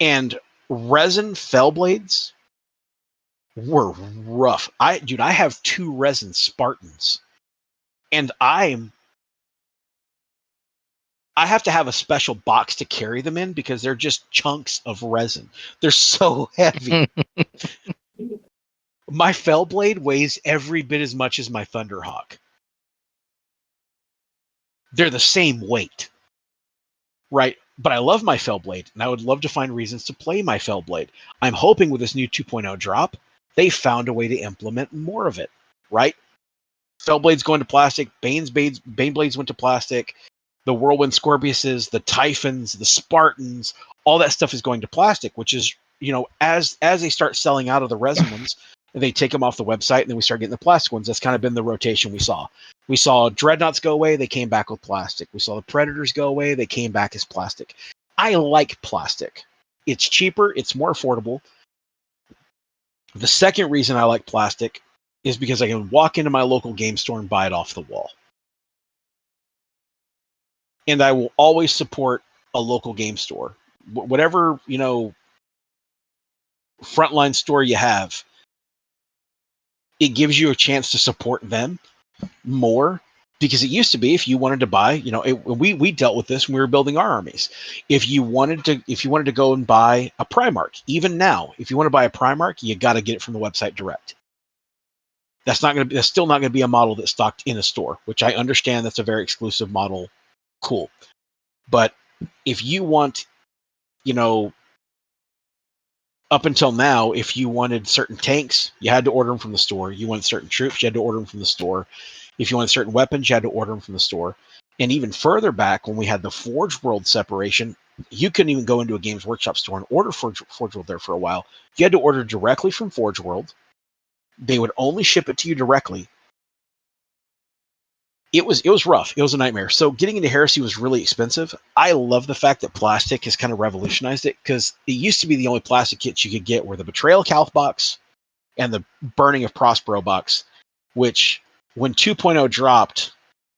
And resin fell blades were rough. I have 2 resin Spartans. And I have to have a special box to carry them in because they're just chunks of resin. They're so heavy. My fell blade weighs every bit as much as my Thunderhawk. They're the same weight, right? But I love my fell blade, and I would love to find reasons to play my fell blade. I'm hoping with this new 2.0 drop, they found a way to implement more of it, right? Fell blades going to plastic, Bane blades went to plastic, the Whirlwind Scorpiuses, the Typhons, the Spartans, all that stuff is going to plastic, which is, as they start selling out of the resin ones, they take them off the website, and then we start getting the plastic ones. That's kind of been the rotation we saw. We saw Dreadnoughts go away, they came back with plastic. We saw the Predators go away, they came back as plastic. I like plastic. It's cheaper, it's more affordable. The second reason I like plastic is because I can walk into my local game store and buy it off the wall. And I will always support a local game store. Whatever, frontline store you have, it gives you a chance to support them more, because it used to be, if you wanted to buy, we dealt with this when we were building our armies. If you wanted to go and buy a Primarch, even now, if you want to buy a Primarch, you got to get it from the website direct. That's still not going to be a model that's stocked in a store, which I understand that's a very exclusive model. Cool. But if you want, up until now, if you wanted certain tanks, you had to order them from the store. You wanted certain troops, you had to order them from the store. If you wanted certain weapons, you had to order them from the store. And even further back, when we had the Forge World separation, you couldn't even go into a Games Workshop store and order Forge World there for a while. You had to order directly from Forge World. They would only ship it to you directly. It was rough. It was a nightmare. So getting into Heresy was really expensive. I love the fact that plastic has kind of revolutionized it, because it used to be the only plastic kits you could get were the Betrayal Calth box and the Burning of Prospero box, which when 2.0 dropped,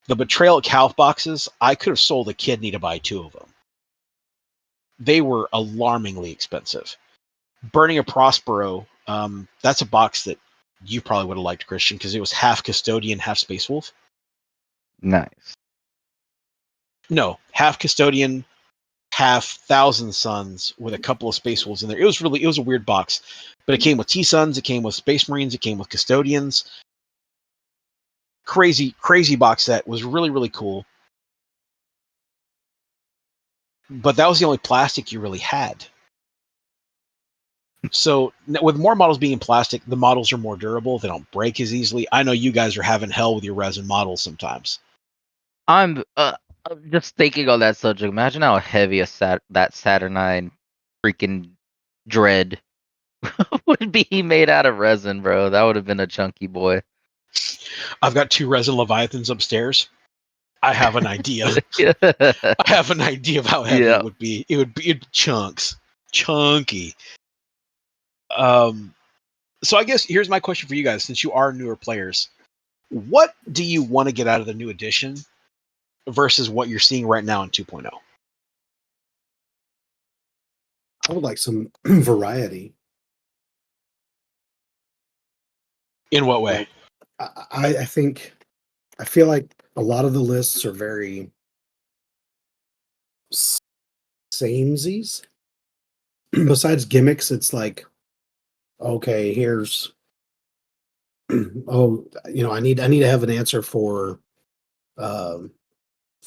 the Betrayal Calth boxes, I could have sold a kidney to buy 2 of them. They were alarmingly expensive. Burning of Prospero, that's a box that you probably would have liked, Christian, because it was half Custodian, half Space Wolf. Nice. No, half Custodian, half Thousand Suns with a couple of Space Wolves in there. It was a weird box, but it came with T-Suns, it came with Space Marines, it came with Custodians. Crazy box set. Was really, really cool. But that was the only plastic you really had. So with more models being in plastic, the models are more durable. They don't break as easily. I know you guys are having hell with your resin models sometimes. I'm just thinking on that subject. Imagine how heavy that Saturnine freaking Dread would be made out of resin, bro. That would have been a chunky boy. I've got 2 resin Leviathans upstairs. I have an idea. Yeah. I have an idea of how heavy Yeah. it would be. It would be chunks. Chunky. So I guess here's my question for you guys, since you are newer players. What do you want to get out of the new edition versus what you're seeing right now in 2.0? I would like some variety. In what way? I feel like a lot of the lists are very samesies. Besides gimmicks, it's like, okay, here's I need to have an answer for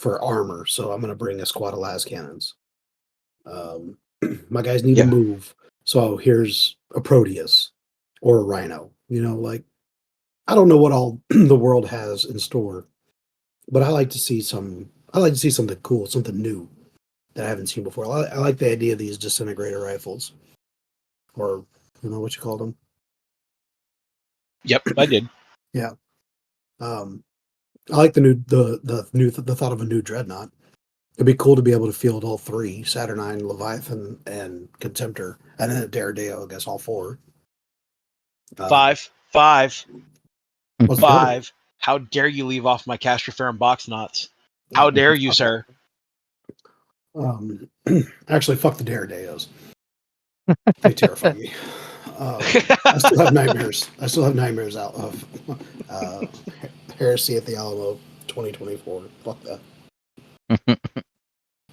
armor, so I'm going to bring a squad of las cannons. My guys need to move, so here's a Proteus or a Rhino. I don't know what all the world has in store, but I like to see something cool, something new that I haven't seen before. I like the idea of these disintegrator rifles, or what you called them. Yep, I did. Yeah. I like the thought of a new dreadnought. It'd be cool to be able to field all 3: Saturnine, Leviathan, and Contemptor, and then a Daredeo, I guess all 4. Five. What's the other one? How dare you leave off my Castroferum box knots? How dare you, sir? Actually, fuck the Daredeos. They terrify me. I still have nightmares. I still have nightmares out of Heresy at the Alamo 2024. Fuck that.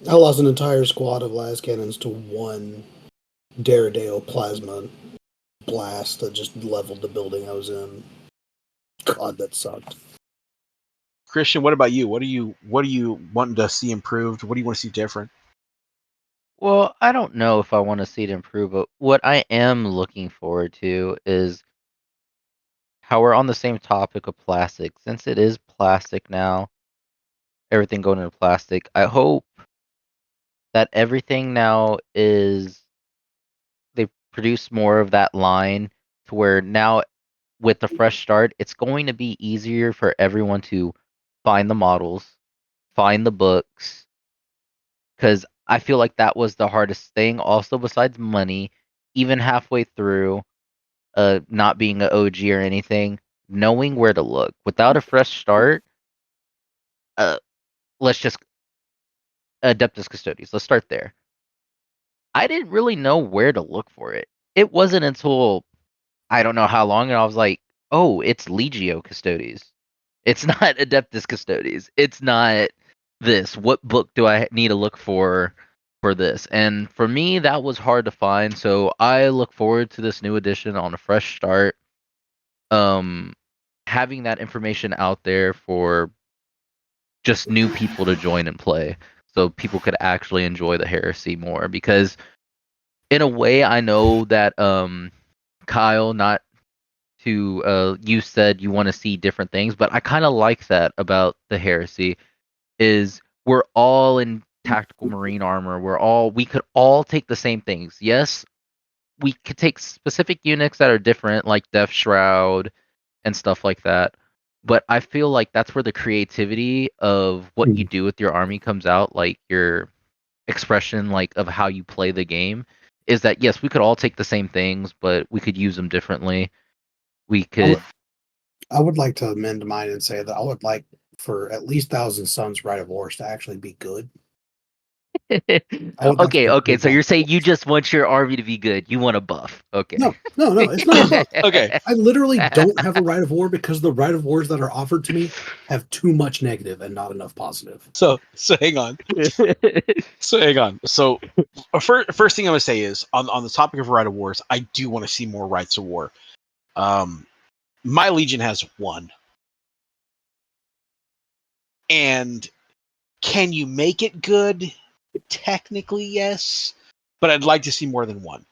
I lost an entire squad of las cannons to one Daredeo plasma blast that just leveled the building I was in. God, that sucked. Christian, what about you? What are you wanting to see improved? What do you want to see different? Well, I don't know if I want to see it improve, but what I am looking forward to is how we're on the same topic of plastic. Since it is plastic now, everything going into plastic, I hope that everything now is they produce more of that line to where now with the fresh start, it's going to be easier for everyone to find the models, find the books, because I feel like that was the hardest thing. Also, besides money, even halfway through, not being an OG or anything, knowing where to look without a fresh start. Let's just Adeptus Custodes. Let's start there. I didn't really know where to look for it. It wasn't until I don't know how long, and I was like, "Oh, it's Legio Custodes. It's not Adeptus Custodes. It's not this. What book do I need to look for this?" And for me, that was hard to find. So I look forward to this new edition on a fresh start. Having that information out there for just new people to join and play, so people could actually enjoy the Heresy more. Because in a way, I know that Kyle, not to you said you want to see different things, but I kind of like that about the Heresy is we're all in tactical marine armor. We could all take the same things. Yes, we could take specific units that are different, like Death Shroud and stuff like that. But I feel like that's where the creativity of what you do with your army comes out, like your expression, like of how you play the game. Is that yes, we could all take the same things, but we could use them differently. We could. I would like to amend mine and say that I would like for at least Thousand Sons Rite of Wars to actually be good. Okay. So you're saying you just want your army to be good. You want a buff. Okay. No, it's not a buff. Okay. I literally don't have a Rite of War because the Rite of Wars that are offered to me have too much negative and not enough positive. So hang on. So first thing I'm gonna say is on the topic of Rite of Wars, I do want to see more Rites of War. My Legion has one. And can you make it good? Technically, yes, but I'd like to see more than one.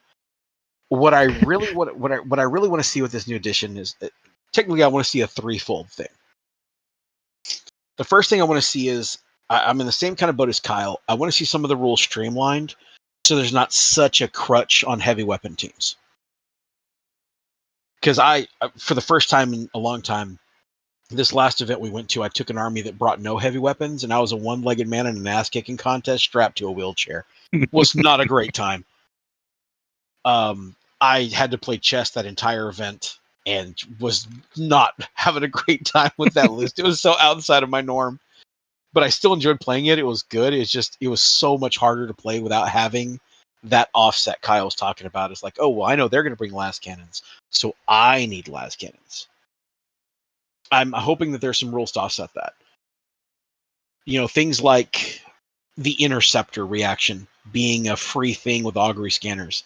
What I really want to see with this new edition is technically I want to see a threefold thing. The first thing I want to see is I'm in the same kind of boat as Kyle. I want to see some of the rules streamlined so there's not such a crutch on heavy weapon teams. Because for the first time in a long time, this last event we went to, I took an army that brought no heavy weapons, and I was a one-legged man in an ass-kicking contest strapped to a wheelchair. Was not a great time. I had to play chess that entire event and was not having a great time with that list. It was so outside of my norm, but I still enjoyed playing it. It was good. It was so much harder to play without having that offset Kyle was talking about. It's like, oh, well, I know they're going to bring las cannons, so I need las cannons. I'm hoping that there's some rules to offset that. You know, things like the interceptor reaction being a free thing with augury scanners.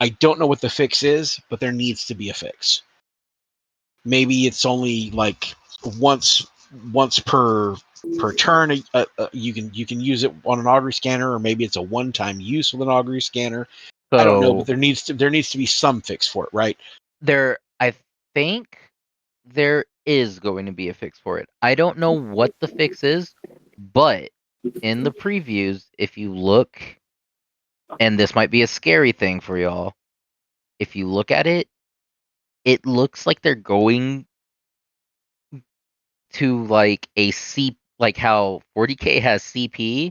I don't know what the fix is, but there needs to be a fix. Maybe it's only like once per turn. You can use it on an augury scanner, or maybe it's a one-time use with an augury scanner. So, I don't know, but there needs to be some fix for it, right? I think there is going to be a fix for it. I don't know what the fix is, but in the previews, if you look, and this might be a scary thing for y'all, if you look at it, it looks like they're going to like a C, like how 40K has CP.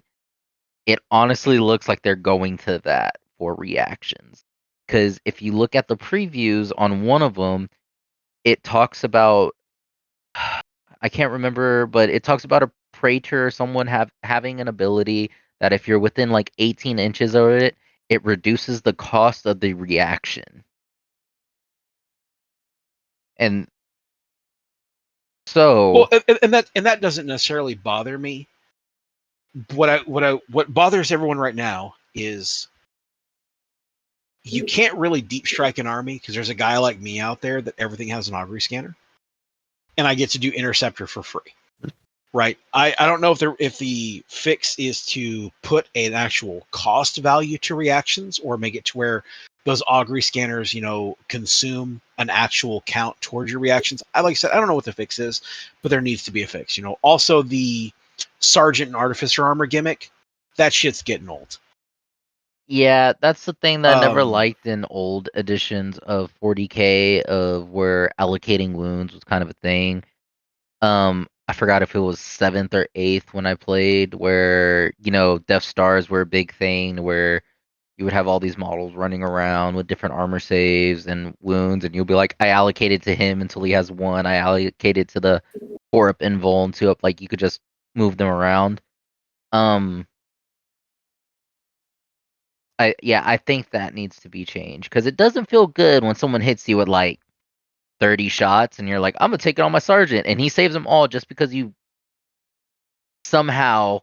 It honestly looks like they're going to that for reactions. Because if you look at the previews on one of them, it talks about I can't remember, but it talks about a praetor or someone having an ability that if you're within like 18 inches of it, it reduces the cost of the reaction. And so, Well, and that doesn't necessarily bother me. What bothers everyone right now is you can't really deep strike an army because there's a guy like me out there that everything has an augury scanner, and I get to do interceptor for free. Right. I don't know if the fix is to put an actual cost value to reactions or make it to where those augury scanners, consume an actual count towards your reactions. Like I said, I don't know what the fix is, but there needs to be a fix. Also the sergeant and artificer armor gimmick, that shit's getting old. yeah, that's the thing that I never Um, liked in old editions of 40K of where allocating wounds was kind of a thing. I forgot if it was 7th or 8th when I played, where Death Stars were a big thing, where you would have all these models running around with different armor saves and wounds, and you'll be like, I allocated to him until he has 1. I allocated to the 4-up invul and 2-up, like you could just move them around. I think that needs to be changed because it doesn't feel good when someone hits you with like 30 shots and you're like, I'm gonna take it on my sergeant, and he saves them all just because you somehow,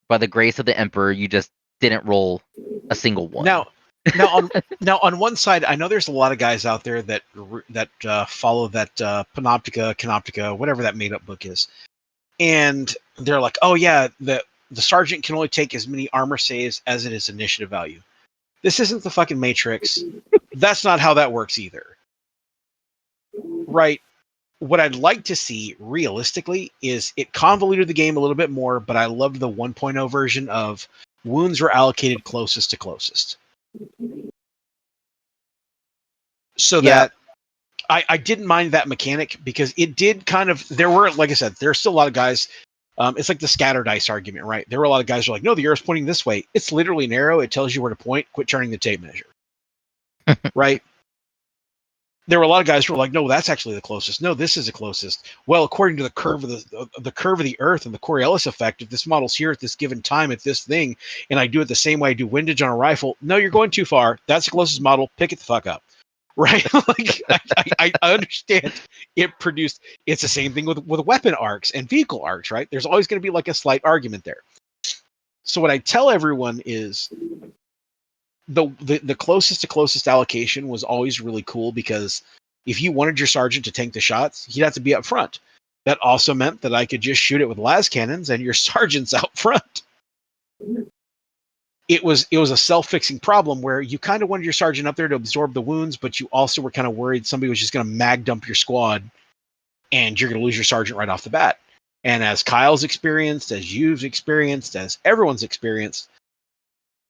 by the grace of the emperor, you just didn't roll a single one. Now on one side, I know there's a lot of guys out there that follow that Canoptica, whatever that made up book is, and they're like, oh yeah, the sergeant can only take as many armor saves as it is initiative value. This isn't the fucking Matrix. That's not how that works either. Right? What I'd like to see realistically is it convoluted the game a little bit more, but I loved the 1.0 version of wounds were allocated closest to closest. So that I didn't mind that mechanic because it did kind of, there were, like I said, there's still a lot of guys. It's like the scatter dice argument, right? There were a lot of guys who are like, no, the arrow's pointing this way. It's literally an arrow. It tells you where to point. Quit turning the tape measure. Right? There were a lot of guys who were like, no, that's actually the closest. No, this is the closest. Well, according to the curve of the Earth and the Coriolis effect, if this model's here at this given time at this thing, and I do it the same way I do windage on a rifle, no, you're going too far. That's the closest model. Pick it the fuck up. Right? Like I understand it's the same thing with weapon arcs and vehicle arcs, right? There's always going to be like a slight argument there. So what I tell everyone is the closest to closest allocation was always really cool because if you wanted your sergeant to tank the shots, he'd have to be up front. That also meant that I could just shoot it with las cannons and your sergeant's out front. It was a self-fixing problem where you kind of wanted your sergeant up there to absorb the wounds, but you also were kind of worried somebody was just going to mag dump your squad and you're going to lose your sergeant right off the bat. And as Kyle's experienced, as you've experienced, as everyone's experienced,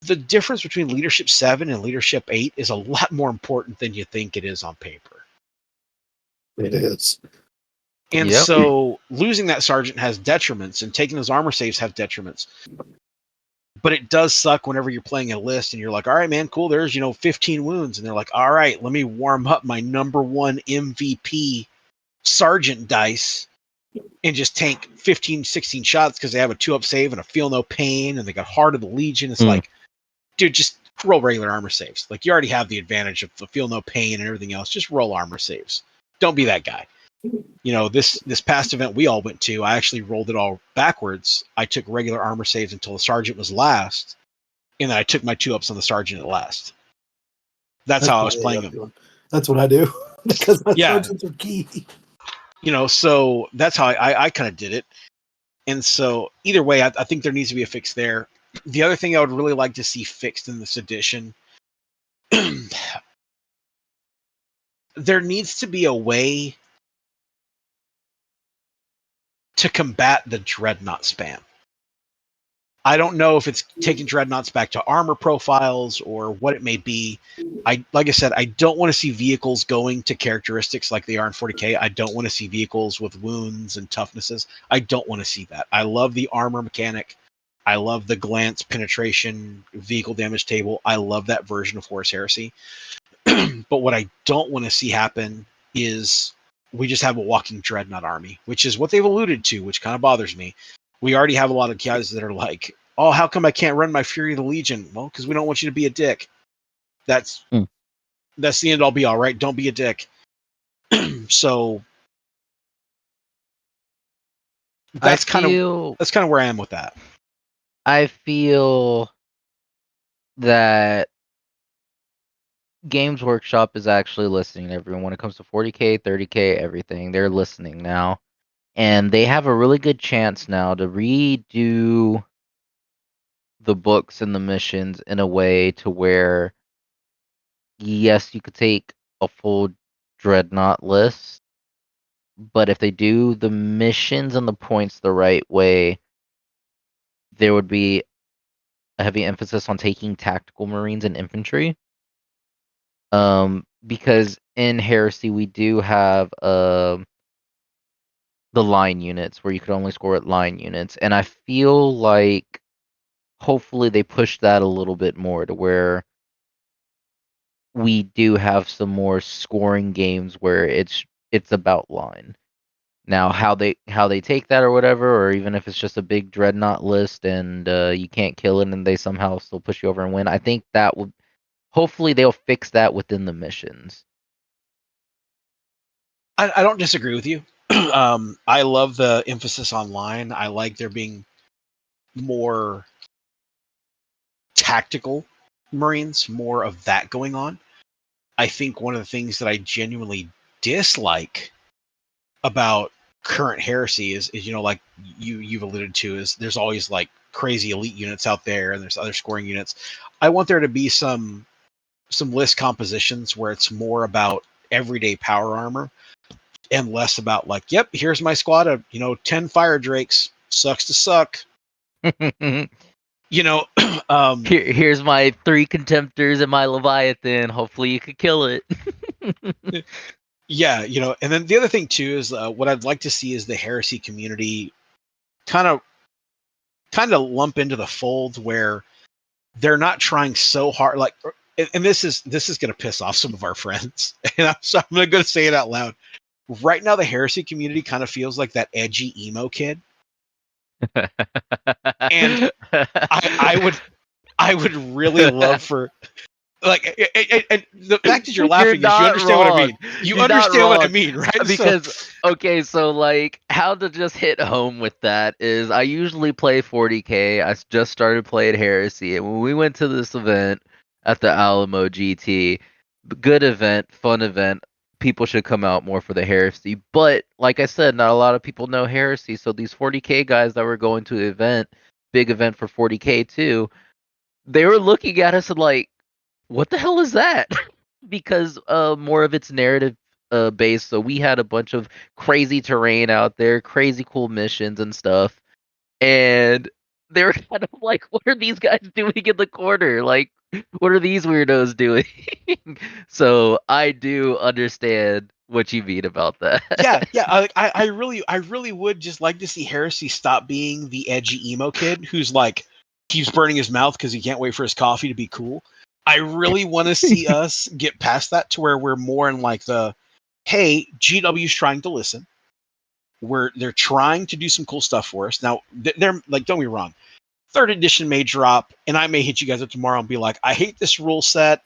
the difference between Leadership 7 and Leadership 8 is a lot more important than you think it is on paper. It is. And so losing that sergeant has detriments, and taking those armor saves have detriments. But it does suck whenever you're playing a list and you're like, all right, man, cool. There's, 15 wounds. And they're like, all right, let me warm up my number one MVP sergeant dice and just tank 15, 16 shots because they have a 2-up save and a feel no pain and they got Heart of the Legion. It's like, dude, just roll regular armor saves. Like, you already have the advantage of the feel no pain and everything else. Just roll armor saves. Don't be that guy. This past event we all went to, I actually rolled it all backwards. I took regular armor saves until the sergeant was last, and then I took my 2-ups on the sergeant at last. That's how I was playing them. That's what I do because my sergeants are key. So that's how I kind of did it. And so either way, I think there needs to be a fix there. The other thing I would really like to see fixed in this edition, there needs to be a way to combat the dreadnought spam. I don't know if it's taking dreadnoughts back to armor profiles or what it may be. Like I said, I don't want to see vehicles going to characteristics like they are in 40K. I don't want to see vehicles with wounds and toughnesses. I don't want to see that. I love the armor mechanic. I love the glance, penetration, vehicle damage table. I love that version of Horus Heresy. But what I don't want to see happen is we just have a walking dreadnought army, which is what they've alluded to, which kind of bothers me. We already have a lot of guys that are like, oh, how come I can't run my Fury of the Legion? Well, because we don't want you to be a dick. That's the end all be all, right? Don't be a dick. So that's kind of where I am with that. I feel that Games Workshop is actually listening to everyone when it comes to 40K, 30K, everything. They're listening now. And they have a really good chance now to redo the books and the missions in a way to where, yes, you could take a full Dreadnought list, but if they do the missions and the points the right way, there would be a heavy emphasis on taking tactical Marines and infantry. Because in Heresy we do have the line units where you could only score at line units, and I feel like hopefully they push that a little bit more to where we do have some more scoring games where it's about line. Now how they take that or whatever, or even if it's just a big dreadnought list and you can't kill it and they somehow still push you over and win, I think that would hopefully they'll fix that within the missions. I don't disagree with you. I love the emphasis on line. I like there being more tactical Marines, more of that going on. I think one of the things that I genuinely dislike about current Heresy is like you've alluded to, is there's always like crazy elite units out there and there's other scoring units. I want there to be some list compositions where it's more about everyday power armor and less about like, yep, here's my squad of 10 fire drakes, sucks to suck. Here's my 3 contemptors and my Leviathan. Hopefully you could kill it. Yeah, and then the other thing too is what I'd like to see is the Heresy community kind of lump into the fold where they're not trying so hard. Like, and this is going to piss off some of our friends, and I'm going to say it out loud. Right now, the Heresy community kind of feels like that edgy emo kid, and I would really love for. Like, and the fact that you're laughing is you understand what I mean. You understand what I mean, right? Because so like how to just hit home with that is I usually play 40K. I just started playing Heresy, and when we went to this event at the Alamo GT, good event, fun event. People should come out more for the Heresy. But like I said, not a lot of people know Heresy. So these 40K guys that were going to the event, big event for 40K too, they were looking at us and like, what the hell is that? Because more of its narrative based. So we had a bunch of crazy terrain out there, crazy cool missions and stuff. And they were kind of like, what are these guys doing in the corner? Like, what are these weirdos doing? So I do understand what you mean about that. Yeah. I really would just like to see Heresy stop being the edgy emo kid who's like keeps burning his mouth because he can't wait for his coffee to be cool. I really want to see us get past that to where we're more in like the, hey, GW's trying to listen. They're trying to do some cool stuff for us. Now, they're like, don't be wrong. 3rd edition may drop, and I may hit you guys up tomorrow and be like, I hate this rule set.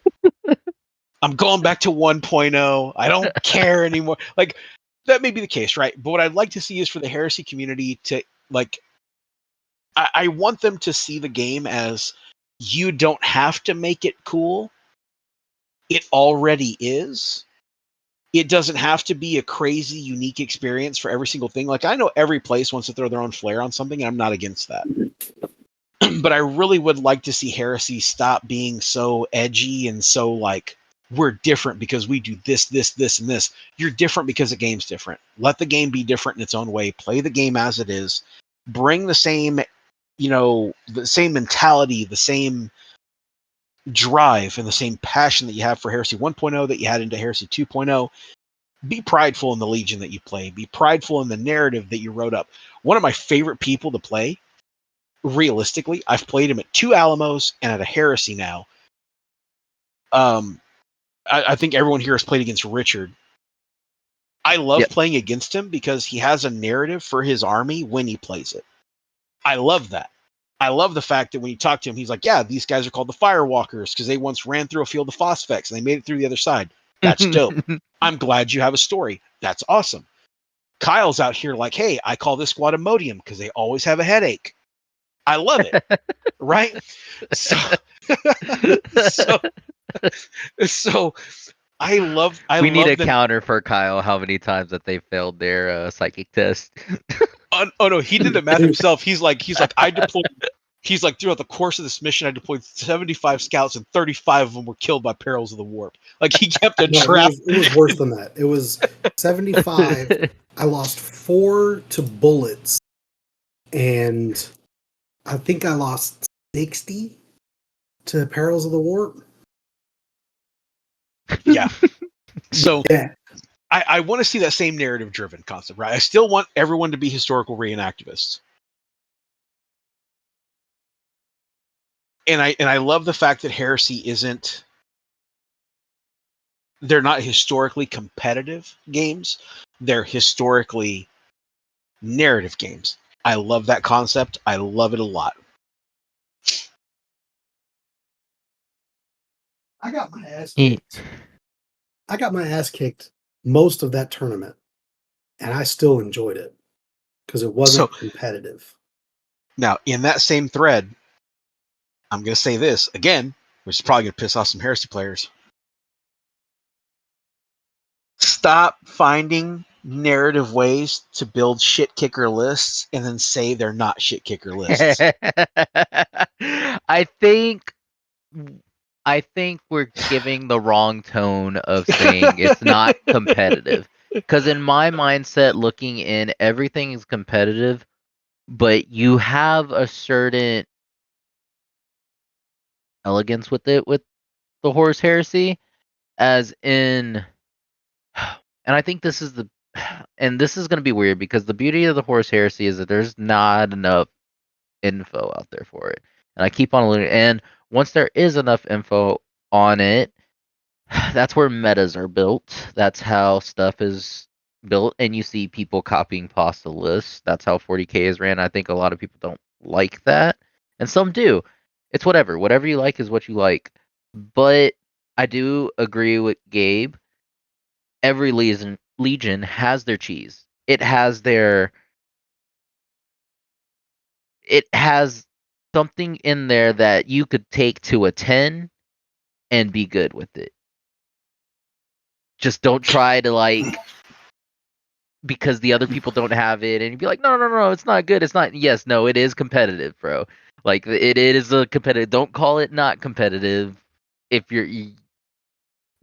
I'm going back to 1.0. I don't care anymore. Like, that may be the case, right? But what I'd like to see is for the Heresy community to, like, I want them to see the game as you don't have to make it cool. It already is. It doesn't have to be a crazy, unique experience for every single thing. Like, I know every place wants to throw their own flair on something, and I'm not against that. But I really would like to see Heresy stop being so edgy and so like, we're different because we do this, and this. You're different because the game's different. Let the game be different in its own way. Play the game as it is. Bring the same, the same mentality, the same drive, and the same passion that you have for Heresy 1.0 that you had into Heresy 2.0. Be prideful in the Legion that you play. Be prideful in the narrative that you wrote up. One of my favorite people to play, realistically, I've played him at 2 Alamos and at a Heresy now. I think everyone here has played against Richard. I love Yep. playing against him because he has a narrative for his army when he plays it. I love that. I love the fact that when you talk to him, he's like, yeah, these guys are called the Firewalkers because they once ran through a field of phosphex and they made it through the other side. That's dope. I'm glad you have a story. That's awesome. Kyle's out here like, hey, I call this squad Imodium because they always have a headache. I love it. Right? So, so, so I love we need a the counter for Kyle how many times that they failed their psychic test. oh no, he did the math himself. He's like I deployed. He's like, throughout the course of this mission, I deployed 75 scouts and 35 of them were killed by perils of the warp. Like he kept a track. It was worse than that. It was 75. I lost 4 to bullets, and I think I lost 60 to perils of the warp. Yeah. So Yeah. I want to see that same narrative driven concept, right? I still want everyone to be historical reenactivists. And I love the fact that Heresy isn't, they're not historically competitive games. They're historically narrative games. I love that concept. I love it a lot. I got my ass kicked. I got my ass kicked most of that tournament, and I still enjoyed it because it wasn't competitive. Now, in that same thread, I'm going to say this again, which is probably going to piss off some Heresy players. Stop finding narrative ways to build shit kicker lists and then say they're not shit kicker lists. I think we're giving the wrong tone of saying it's not competitive. Because in my mindset, looking in, everything is competitive, but you have a certain elegance with it with the Horus Heresy, as in, and I think this is and this is going to be weird because the beauty of the Horus Heresy is that there's not enough info out there for it, and I keep on looking. And once there is enough info on it, that's where metas are built. That's how stuff is built, and you see people copying pasta lists. That's how 40K is ran. I think a lot of people don't like that, and some do. It's whatever. Whatever you like is what you like. But I do agree with Gabe. Every legion has their cheese. It has something in there that you could take to a 10 and be good with it. Just don't try to like, because the other people don't have it, and you'd be like, no, it's not good. It's not. Yes, no, it is competitive, bro. Like it is a competitive. Don't call it not competitive if you're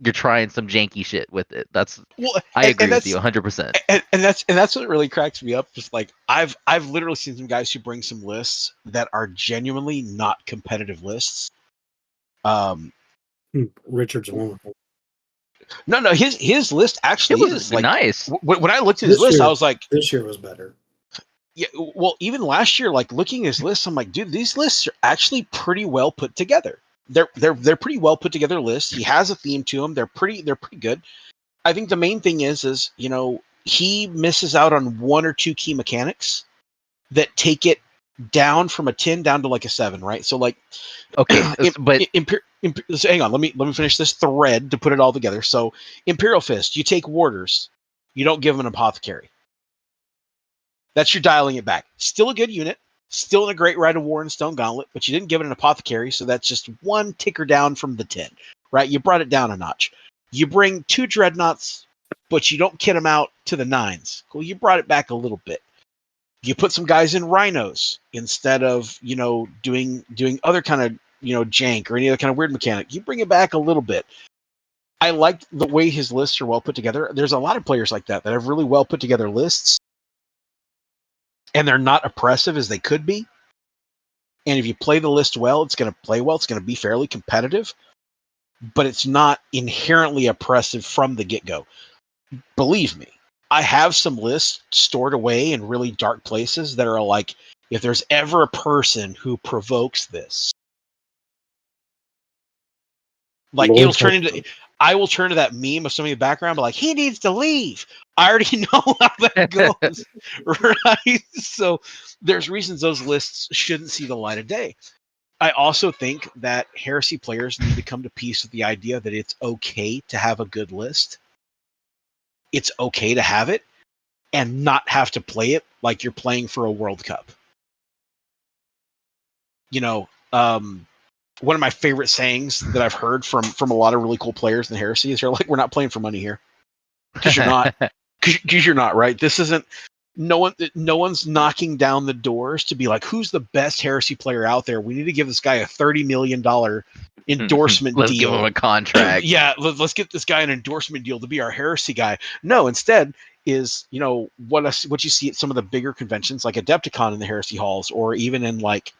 trying some janky shit with it. I agree with you 100%. And that's what really cracks me up. Just like I've literally seen some guys who bring some lists that are genuinely not competitive lists. Richard's one. No, his list actually is like nice. When I looked at his list, I was like, this year was better. Yeah, well, even last year, like looking at his list, I'm like, dude, these lists are actually pretty well put together. They're pretty well put together lists. He has a theme to them. They're pretty good. I think the main thing is he misses out on 1 or 2 key mechanics that take it down from a 10 down to like a 7, right? So like, okay, so hang on, let me finish this thread to put it all together. So Imperial Fist, you take warders, you don't give them an apothecary. That's your dialing it back. Still a good unit, still in a great Rite of War and Stone Gauntlet, but you didn't give it an apothecary, so that's just 1 ticker down from the 10, right? You brought it down a notch. You bring 2 dreadnoughts, but you don't kit them out to the 9s. Cool, you brought it back a little bit. You put some guys in rhinos instead of, doing other kind of, jank or any other kind of weird mechanic. You bring it back a little bit. I like the way his lists are well put together. There's a lot of players like that have really well put together lists, and they're not oppressive as they could be. And if you play the list well, it's going to play well. It's going to be fairly competitive, but it's not inherently oppressive from the get-go. Believe me, I have some lists stored away in really dark places that are like, if there's ever a person who provokes this, like it'll turn into I will turn to that meme of somebody in the background, but like, he needs to leave. I already know how that goes, right? So there's reasons those lists shouldn't see the light of day. I also think that Heresy players need to come to peace with the idea that it's okay to have a good list. It's okay to have it and not have to play it like you're playing for a World Cup. You know, one of my favorite sayings that I've heard from a lot of really cool players in Heresy is they're like, we're not playing for money here. Because you're not. Because you're not, right? This isn't, no one's knocking down the doors to be like, who's the best Heresy player out there? We need to give this guy a $30 million endorsement Let's deal. give him a contract. Yeah, let's get this guy an endorsement deal to be our Heresy guy. No, instead is, you know, what you see at some of the bigger conventions like Adepticon in the Heresy halls, or even in like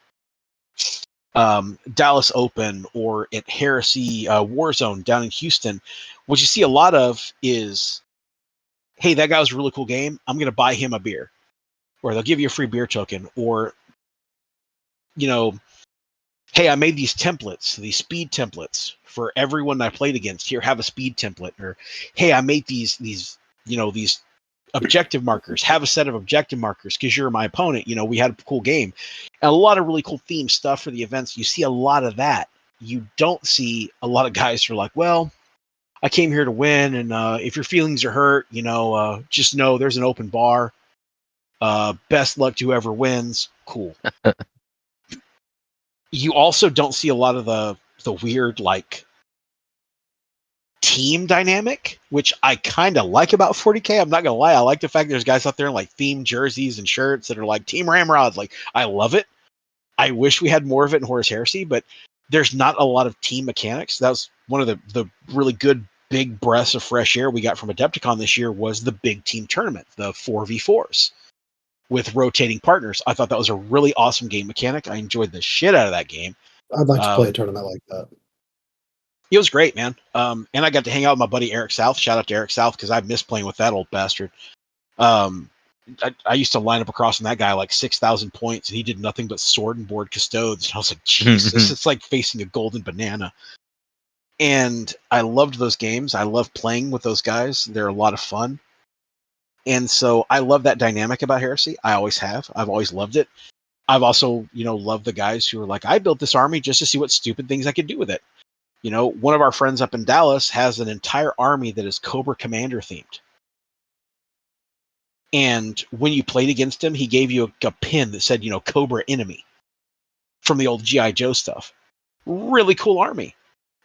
Dallas Open or at Heresy Warzone down in Houston. What you see a lot of is, hey, that guy was a really cool game. I'm going to buy him a beer, or they'll give you a free beer token, or, you know, hey, I made these templates, these speed templates for everyone I played against. Here, have a speed template. Or, hey, I made these objective markers. Have a set of objective markers because you're my opponent. You know, we had a cool game, and a lot of really cool theme stuff for the events. You see a lot of that. You don't see a lot of guys who are like, well, I came here to win, and if your feelings are hurt, you know, just know there's an open bar. Best luck to whoever wins. Cool. You also don't see a lot of the weird like team dynamic, which I kind of like about 40K. I'm not gonna lie, I like the fact there's guys out there in like themed jerseys and shirts that are like Team Ramrod. Like, I love it. I wish we had more of it in Horus Heresy, but there's not a lot of team mechanics. That was one of the really good big breaths of fresh air we got from Adepticon this year, was the big team tournament, the 4v4s with rotating partners. I thought that was a really awesome game mechanic. I enjoyed the shit out of that game. I'd like to play a tournament like that. It was great, man. And I got to hang out with my buddy Eric South. Shout out to Eric South, because I miss playing with that old bastard. I used to line up across from that guy like 6,000 points, and he did nothing but sword and board custodes. And I was like, Jesus, it's like facing a golden banana. And I loved those games. I love playing with those guys. They're a lot of fun. And so I love that dynamic about Heresy. I always have. I've always loved it. I've also, you know, loved the guys who are like, I built this army just to see what stupid things I could do with it. You know, one of our friends up in Dallas has an entire army that is Cobra Commander themed. And when you played against him, he gave you a pin that said, you know, Cobra Enemy from the old G.I. Joe stuff. Really cool army.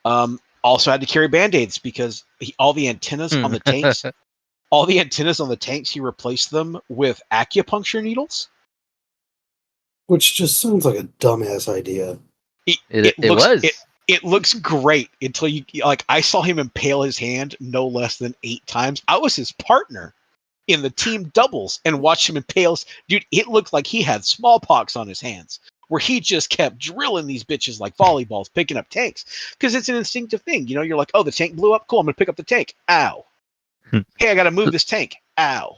Also had to carry Band-Aids because all the antennas on the tanks, he replaced them with acupuncture needles. Which just sounds like a dumbass idea. It looks great until you, like, I saw him impale his hand no less than 8 times. I was his partner in the team doubles and watched him impale. Dude, it looked like he had smallpox on his hands, where he just kept drilling these bitches like volleyballs, picking up tanks. Because it's an instinctive thing. You know, you're like, oh, the tank blew up. Cool, I'm going to pick up the tank. Ow. Hey, I got to move this tank. Ow.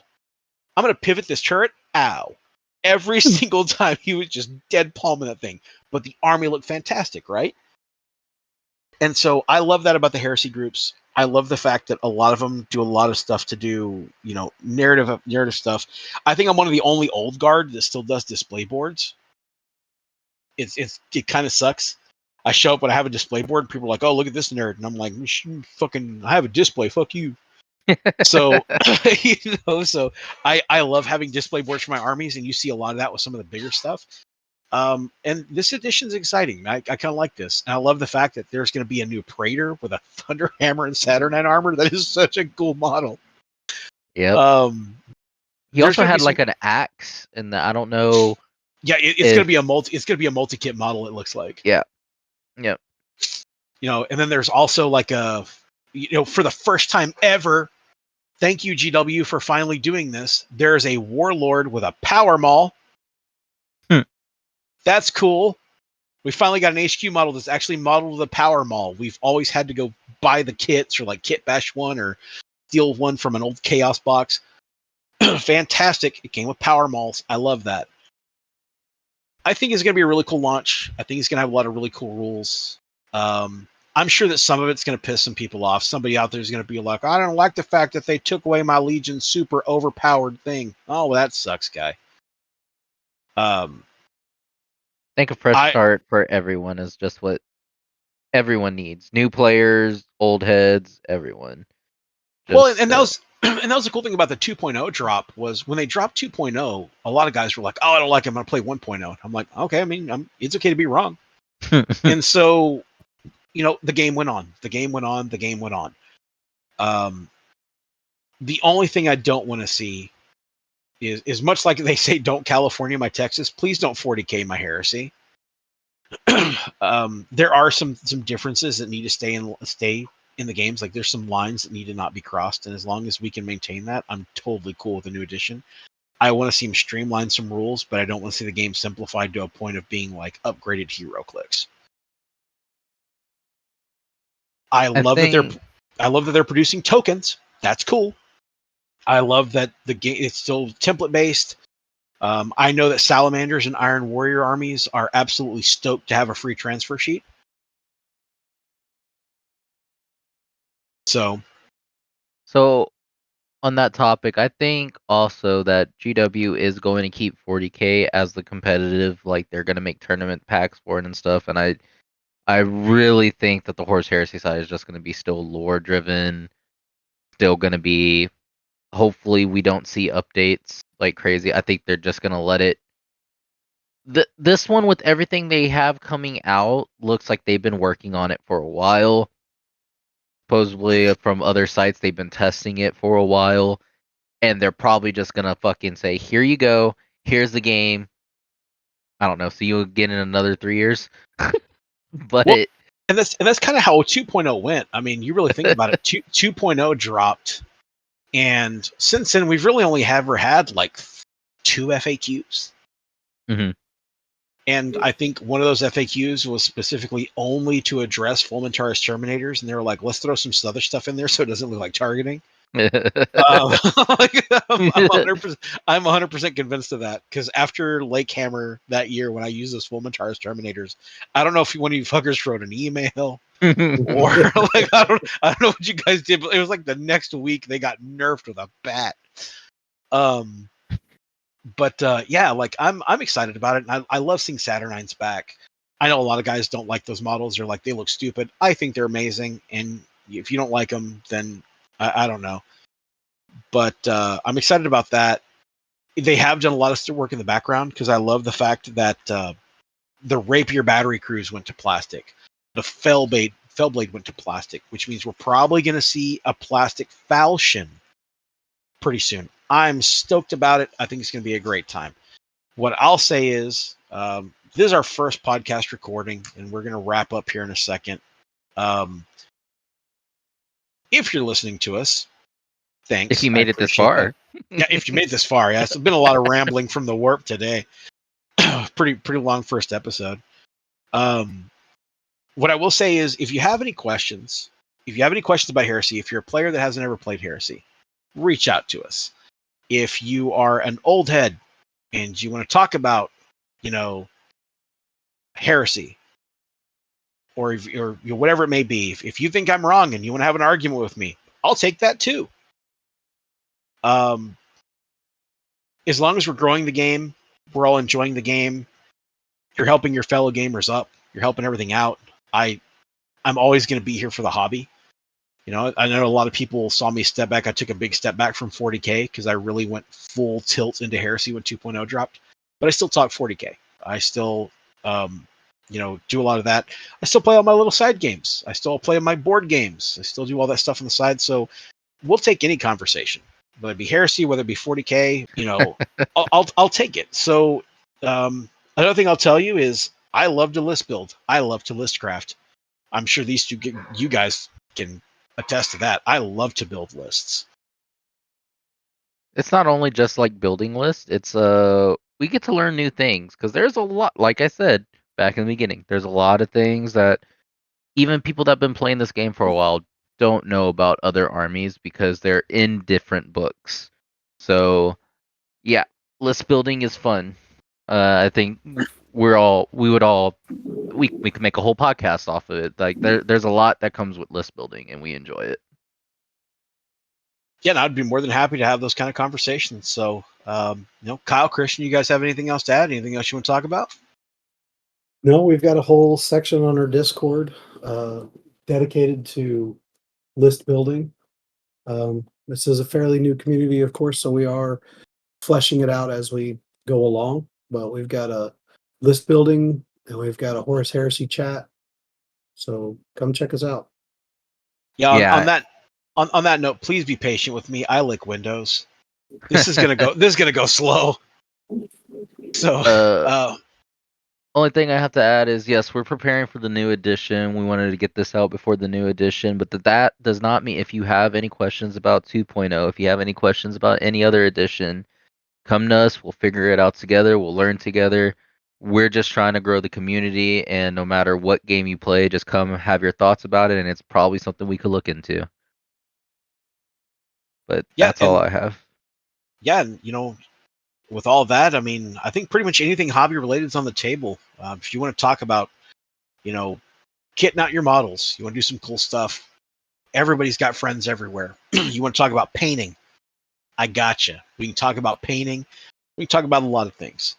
I'm going to pivot this turret. Ow. Every single time he was just dead palming that thing. But the army looked fantastic, right? And so I love that about the Heresy groups. I love the fact that a lot of them do a lot of stuff to do, you know, narrative stuff. I think I'm one of the only old guard that still does display boards. It kind of sucks. I show up when I have a display board, people are like, "Oh, look at this nerd," and I'm like, "Fucking, I have a display. Fuck you." So, you know, so I love having display boards for my armies, and you see a lot of that with some of the bigger stuff. And this edition's exciting. I kind of like this. And I love the fact that there's going to be a new Praetor with a Thunder Hammer and Saturnine armor. That is such a cool model. Yep. He also had like an axe, and I don't know. Yeah, it's going to be a multi-kit model. It looks like. Yeah. Yep. You know, and then there's also like for the first time ever. Thank you, GW, for finally doing this. There's a Warlord with a Power Maul. That's cool. We finally got an HQ model that's actually modeled with a Power Maul. We've always had to go buy the kits, or like Kit Bash one, or steal one from an old Chaos box. Fantastic. It came with Power Mauls. I love that. I think it's going to be a really cool launch. I think it's going to have a lot of really cool rules. I I'm sure that some of it's going to piss some people off. Somebody out there is going to be like, I don't like the fact that they took away my Legion's super overpowered thing. Oh, well, that sucks, guy. I think a fresh start for everyone is just what everyone needs. New players, old heads, everyone. Well, and that was and that was the cool thing about the 2.0 drop was when they dropped 2.0, a lot of guys were like, "Oh, I don't like it. I'm going to play 1.0." I'm like, "Okay, I mean, it's okay to be wrong." And so, the game went on. The game went on. The game went on. The only thing I don't want to see is much like they say, "Don't California my Texas." Please don't 40K my Heresy. There are some differences that need to stay in the games. Like there's some lines that need to not be crossed, and as long as we can maintain that, I'm totally cool with the new edition. I want to see them streamline some rules, but I don't want to see the game simplified to a point of being like upgraded hero clicks. I love that they're producing tokens. That's cool. I love that the game it's still template based. I know that Salamanders and Iron Warrior armies are absolutely stoked to have a free transfer sheet. So on that topic, I think also that GW is going to keep 40K as the competitive, like they're going to make tournament packs for it and stuff. And I really think that the Horus Heresy side is just going to be still lore driven, still going to be. Hopefully, we don't see updates like crazy. I think they're just going to let it. This one, with everything they have coming out, looks like they've been working on it for a while. Supposedly, from other sites, they've been testing it for a while. And they're probably just going to fucking say, here you go. Here's the game. I don't know. See you again in another 3 years. But and that's kind of how 2.0 went. I mean, you really think about it. 2.0 dropped, and since then we've really only ever had like 2 FAQs. Mm-hmm. And I think one of those FAQs was specifically only to address Fulmintar's Terminators, and they were like, let's throw some other stuff in there so it doesn't look like targeting. I'm 100% convinced of that, because after Lake Hammer that year when I used those Fulmintar's Terminators, I don't know if one of you fuckers wrote an email or like I don't know what you guys did, but it was like the next week they got nerfed with a bat. But yeah, like I'm excited about it, and I love seeing Saturnine's back. I know a lot of guys don't like those models; they're like they look stupid. I think they're amazing, and if you don't like them, then I don't know. But I'm excited about that. They have done a lot of work in the background, because I love the fact that the Rapier battery crews went to plastic. The Fellblade went to plastic, which means we're probably going to see a plastic falchion pretty soon. I'm stoked about it. I think it's going to be a great time. What I'll say is, this is our first podcast recording, and we're going to wrap up here in a second. If you're listening to us, thanks. If you made it this far. Yeah, if you made it this far, yeah. It's been a lot of rambling from the warp today. pretty long first episode. What I will say is, if you have any questions about Heresy, if you're a player that hasn't ever played Heresy, reach out to us. If you are an old head and you want to talk about, Heresy, or whatever it may be, if you think I'm wrong and you want to have an argument with me, I'll take that too. As long as we're growing the game, we're all enjoying the game, you're helping your fellow gamers up, you're helping everything out. I'm always going to be here for the hobby. I know a lot of people saw me step back. I took a big step back from 40K because I really went full tilt into Heresy when 2.0 dropped, but I still talk 40K. I still, do a lot of that. I still play all my little side games. I still play my board games. I still do all that stuff on the side. So we'll take any conversation, whether it be Heresy, whether it be 40K, I'll take it. So another thing I'll tell you is I love to list build. I love to list craft. I'm sure you guys can attest to that. I love to build lists. It's not only just like building lists, it's we get to learn new things, because there's a lot, like I said back in the beginning, there's a lot of things that even people that have been playing this game for a while don't know about other armies because they're in different books. So yeah, list building is fun. I think we could make a whole podcast off of it. Like there's a lot that comes with list building, and we enjoy it. Yeah, and I'd be more than happy to have those kind of conversations. So, Kyle, Christian, you guys have anything else to add? Anything else you want to talk about? No, we've got a whole section on our Discord dedicated to list building. This is a fairly new community, of course, so we are fleshing it out as we go along. But we've got a list building and we've got a Horus Heresy chat. So come check us out. Yeah, Yeah. on that note, please be patient with me. I lick Windows. This is gonna go slow. So only thing I have to add is yes, we're preparing for the new edition. We wanted to get this out before the new edition, but that does not mean if you have any questions about 2.0, if you have any questions about any other edition, come to us. We'll figure it out together. We'll learn together. We're just trying to grow the community, and no matter what game you play, just come have your thoughts about it, and it's probably something we could look into. But yeah, that's all I have. Yeah, and with all that, I mean, I think pretty much anything hobby related is on the table. If you want to talk about, kitting out your models, you want to do some cool stuff. Everybody's got friends everywhere. You want to talk about painting? I gotcha. We can talk about painting. We can talk about a lot of things.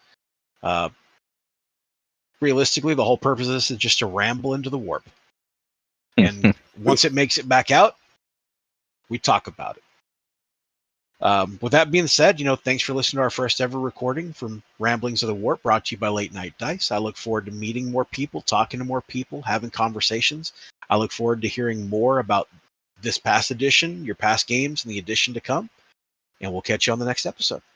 Realistically, the whole purpose of this is just to ramble into the warp. And once it makes it back out, we talk about it. With that being said, thanks for listening to our first ever recording from Ramblings of the Warp, brought to you by Late Night Dice. I look forward to meeting more people, talking to more people, having conversations. I look forward to hearing more about this past edition, your past games, and the edition to come. And we'll catch you on the next episode.